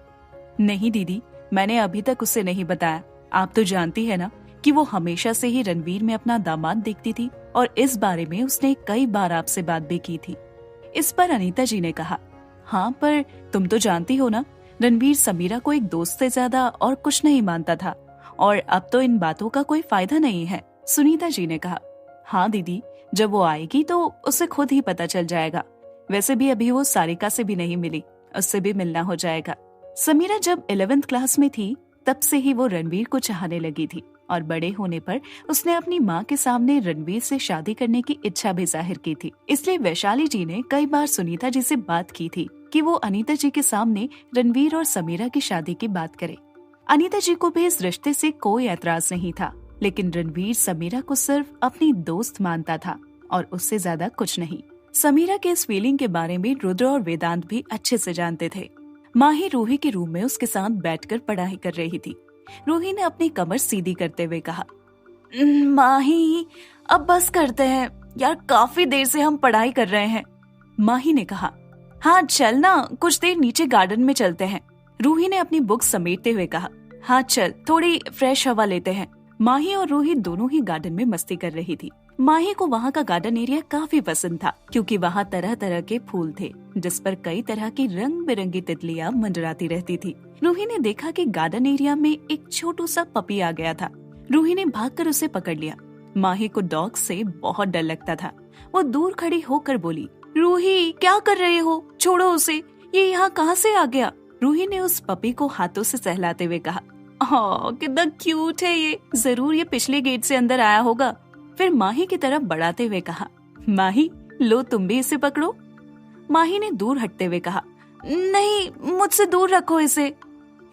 Speaker 1: नहीं दीदी, मैंने अभी तक उसे नहीं बताया। आप तो जानती है ना कि वो हमेशा से ही रणवीर में अपना दामाद देखती थी और इस बारे में उसने कई बार आपसे बात भी की थी। इस पर अनीता जी ने कहा, हाँ पर तुम तो जानती हो ना, रणवीर समीरा को एक दोस्त से ज्यादा और कुछ नहीं मानता था और अब तो इन बातों का कोई फायदा नहीं है। सुनीता जी ने कहा, हाँ दीदी, जब वो आएगी तो उसे खुद ही पता चल जाएगा। वैसे भी अभी वो सारिका से भी नहीं मिली, उससे भी मिलना हो जाएगा। समीरा जब 11th क्लास में थी तब से ही वो रणवीर को चाहने लगी थी और बड़े होने पर उसने अपनी माँ के सामने रणवीर से शादी करने की इच्छा भी जाहिर की थी। इसलिए वैशाली जी ने कई बार सुनीता जी से बात की थी कि वो अनीता जी के सामने रणवीर और समीरा की शादी की बात करे। अनीता जी को भी इस रिश्ते से कोई एतराज नहीं था, लेकिन रणवीर समीरा को सिर्फ अपनी दोस्त मानता था और उससे ज्यादा कुछ नहीं। समीरा के इस फीलिंग के बारे में रुद्र और वेदांत भी अच्छे से जानते थे। माही रूही के रूम में उसके साथ बैठकर पढ़ाई कर रही थी। रूही ने अपनी कमर सीधी करते हुए कहा, माही अब बस करते हैं यार, काफी देर से हम पढ़ाई कर रहे हैं। माही ने कहा, हाँ चल ना, कुछ देर नीचे गार्डन में चलते हैं। रूही ने अपनी बुक समेटते हुए कहा, हाँ चल थोड़ी फ्रेश हवा लेते हैं। माही और रूही दोनों ही गार्डन में मस्ती कर रही थी। माही को वहाँ का गार्डन एरिया काफी पसंद था क्योंकि वहाँ तरह तरह के फूल थे जिस पर कई तरह की रंग बिरंगी तितलियां मंडराती रहती थी। रूही ने देखा कि गार्डन एरिया में एक छोटू सा पपी आ गया था। रूही ने भागकर उसे पकड़ लिया। माही को डॉग से बहुत डर लगता था। वो दूर खड़ी होकर बोली, रूही क्या कर रहे हो, छोड़ो उसे, ये यहाँ कहाँ से आ गया। रूही ने उस पपी को हाथों से सहलाते हुए कहा, कितना क्यूट है ये, जरूर ये पिछले गेट से अंदर आया होगा। फिर माही की तरफ बढ़ाते हुए कहा, माही लो तुम भी इसे पकड़ो। माही ने दूर हटते हुए कहा, नहीं मुझसे दूर रखो इसे।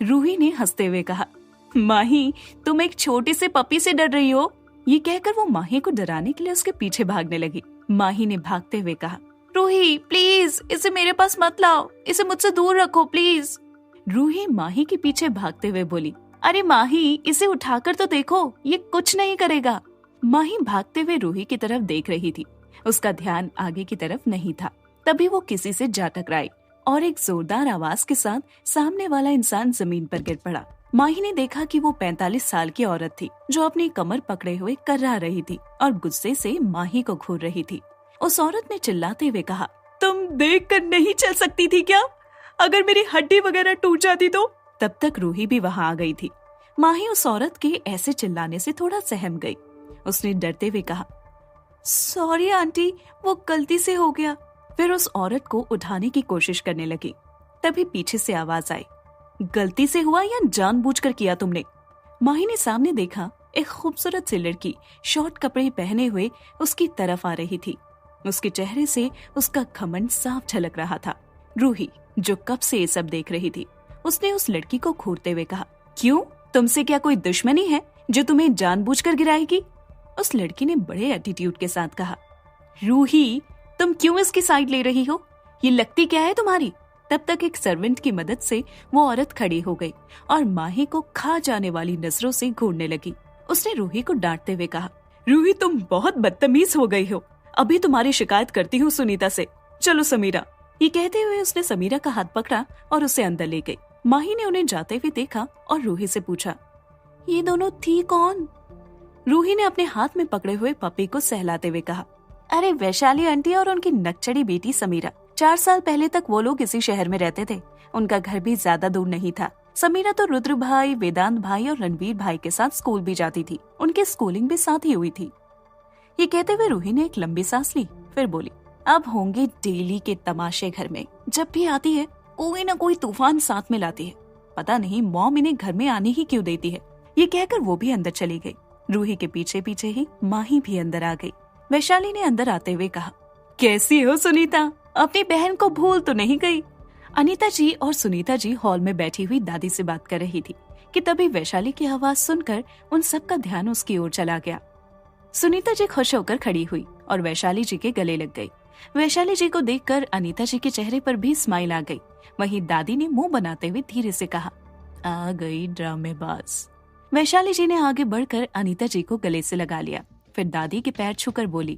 Speaker 1: रूही ने हंसते हुए कहा, माही तुम एक छोटे से पपी से डर रही हो। ये कहकर वो माही को डराने के लिए उसके पीछे भागने लगी। माही ने भागते हुए कहा, रूही प्लीज इसे मेरे पास मत लाओ, इसे मुझसे दूर रखो प्लीज। रूही माही के पीछे भागते हुए बोली, अरे माही इसे उठाकर तो देखो, ये कुछ नहीं करेगा। माही भागते हुए रूही की तरफ देख रही थी। उसका ध्यान आगे की तरफ नहीं था। तभी वो किसी से जा टकराई और एक जोरदार आवाज के साथ सामने वाला इंसान जमीन पर गिर पड़ा। माही ने देखा कि वो 45 साल की औरत थी जो अपनी कमर पकड़े हुए कर्रा रही थी और गुस्से से माही को घूर रही थी। उस औरत ने चिल्लाते हुए कहा, तुम देख कर नहीं चल सकती थी क्या? अगर मेरी हड्डी वगैरह टूट जाती तो? तब तक रूही भी वहाँ आ गई थी। माही उस औरत के ऐसे चिल्लाने से थोड़ा सहम गई। उसने डरते हुए कहा, सॉरी आंटी, वो गलती से हो गया। फिर उस औरत को उठाने की कोशिश करने लगी। तभी पीछे से आवाज आई, गलती से हुआ या जानबूझकर किया तुमने? माही ने सामने देखा, एक खूबसूरत सी लड़की शॉर्ट कपड़े पहने हुए उसकी तरफ आ रही थी। उसके चेहरे से उसका घमंड साफ झलक रहा था। रूही जो कब से ये सब देख रही थी, उसने उस लड़की को घूरते हुए कहा, क्यों, तुमसे क्या कोई दुश्मनी है जो तुम्हें जानबूझकर गिराएगी? उस लड़की ने बड़े एटीट्यूड के साथ कहा, रूही तुम क्यों इसकी साइड ले रही हो? ये लगती क्या है तुम्हारी? तब तक एक सर्वेंट की मदद से वो औरत खड़ी हो गई और माही को खा जाने वाली नजरों से घूरने लगी। उसने रूही को डांटते हुए कहा, रूही तुम बहुत बदतमीज हो गई हो, अभी तुम्हारी शिकायत करती हूँ सुनीता से, चलो समीरा। ये कहते हुए उसने समीरा का हाथ पकड़ा और उसे अंदर ले गई। माही ने उन्हें जाते हुए देखा और रूही से पूछा, ये दोनों थी कौन? रूही ने अपने हाथ में पकड़े हुए पपी को सहलाते हुए कहा, अरे वैशाली आंटी और उनकी नकचड़ी बेटी समीरा। 4 साल पहले तक वो लोग इसी शहर में रहते थे। उनका घर भी ज्यादा दूर नहीं था। समीरा तो रुद्र भाई, वेदांत भाई और रणवीर भाई के साथ स्कूल भी जाती थी। उनकी स्कूलिंग भी साथ ही हुई थी। ये कहते हुए रूही ने एक लंबी सांस ली, फिर बोली, अब होंगे डेली के तमाशे घर में। जब भी आती है कोई न कोई तूफान साथ में लाती है। पता नहीं मॉम इन्हें घर में आने ही क्यों देती है। ये कहकर वो भी अंदर चली गई। रूही के पीछे पीछे ही माही भी अंदर आ गई। वैशाली ने अंदर आते हुए कहा, कैसी हो सुनीता, अपनी बहन को भूल तो नहीं गई? अनीता जी और सुनीता जी हॉल में बैठी हुई दादी से बात कर रही थी कि तभी वैशाली की आवाज सुनकर उन सबका ध्यान उसकी ओर चला गया। सुनीता जी खुश होकर खड़ी हुई और वैशाली जी के गले लग गई। वैशाली जी को देखकर अनीता जी के चेहरे पर भी स्माइल आ गई। वहीं दादी ने मुंह बनाते हुए धीरे से कहा, आ गई ड्रामेबाज। वैशाली जी ने आगे बढ़कर अनीता जी को गले से लगा लिया। फिर दादी के पैर छूकर बोली,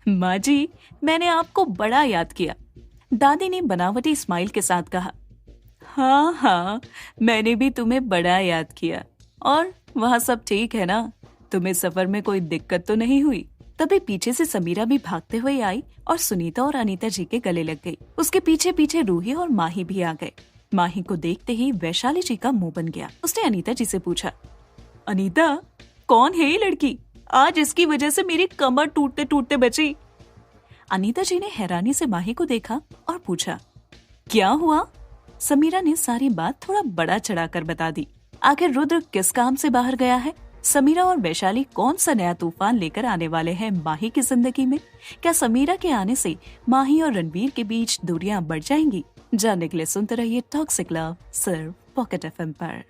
Speaker 1: माँ जी मैंने आपको बड़ा याद किया। दादी ने बनावटी स्माइल के साथ कहा, हाँ हाँ मैंने भी तुम्हें बड़ा याद किया। और वहाँ सब ठीक है ना? तुम्हें सफर में कोई दिक्कत तो नहीं हुई? तभी पीछे से समीरा भी भागते हुए आई और सुनीता और अनीता जी के गले लग गई। उसके पीछे पीछे रूही और माही भी आ गए। माही को देखते ही वैशाली जी का मुंह बन गया। उसने अनीता जी से पूछा, अनीता कौन है ये लड़की? आज इसकी वजह से मेरी कमर टूटते टूटते बची। अनीता जी ने हैरानी से माही को देखा और पूछा, क्या हुआ? समीरा ने सारी बात थोड़ा बड़ा चढ़ाकर बता दी। आखिर रुद्र किस काम से बाहर गया है? समीरा और वैशाली कौन सा नया तूफान लेकर आने वाले हैं माही की जिंदगी में? क्या समीरा के आने से माही और रणवीर के बीच दूरियां बढ़ जाएंगी? जानने के लिए सुनते रहिए टॉक्सिक लव सिर्फ पॉकेट FM पर।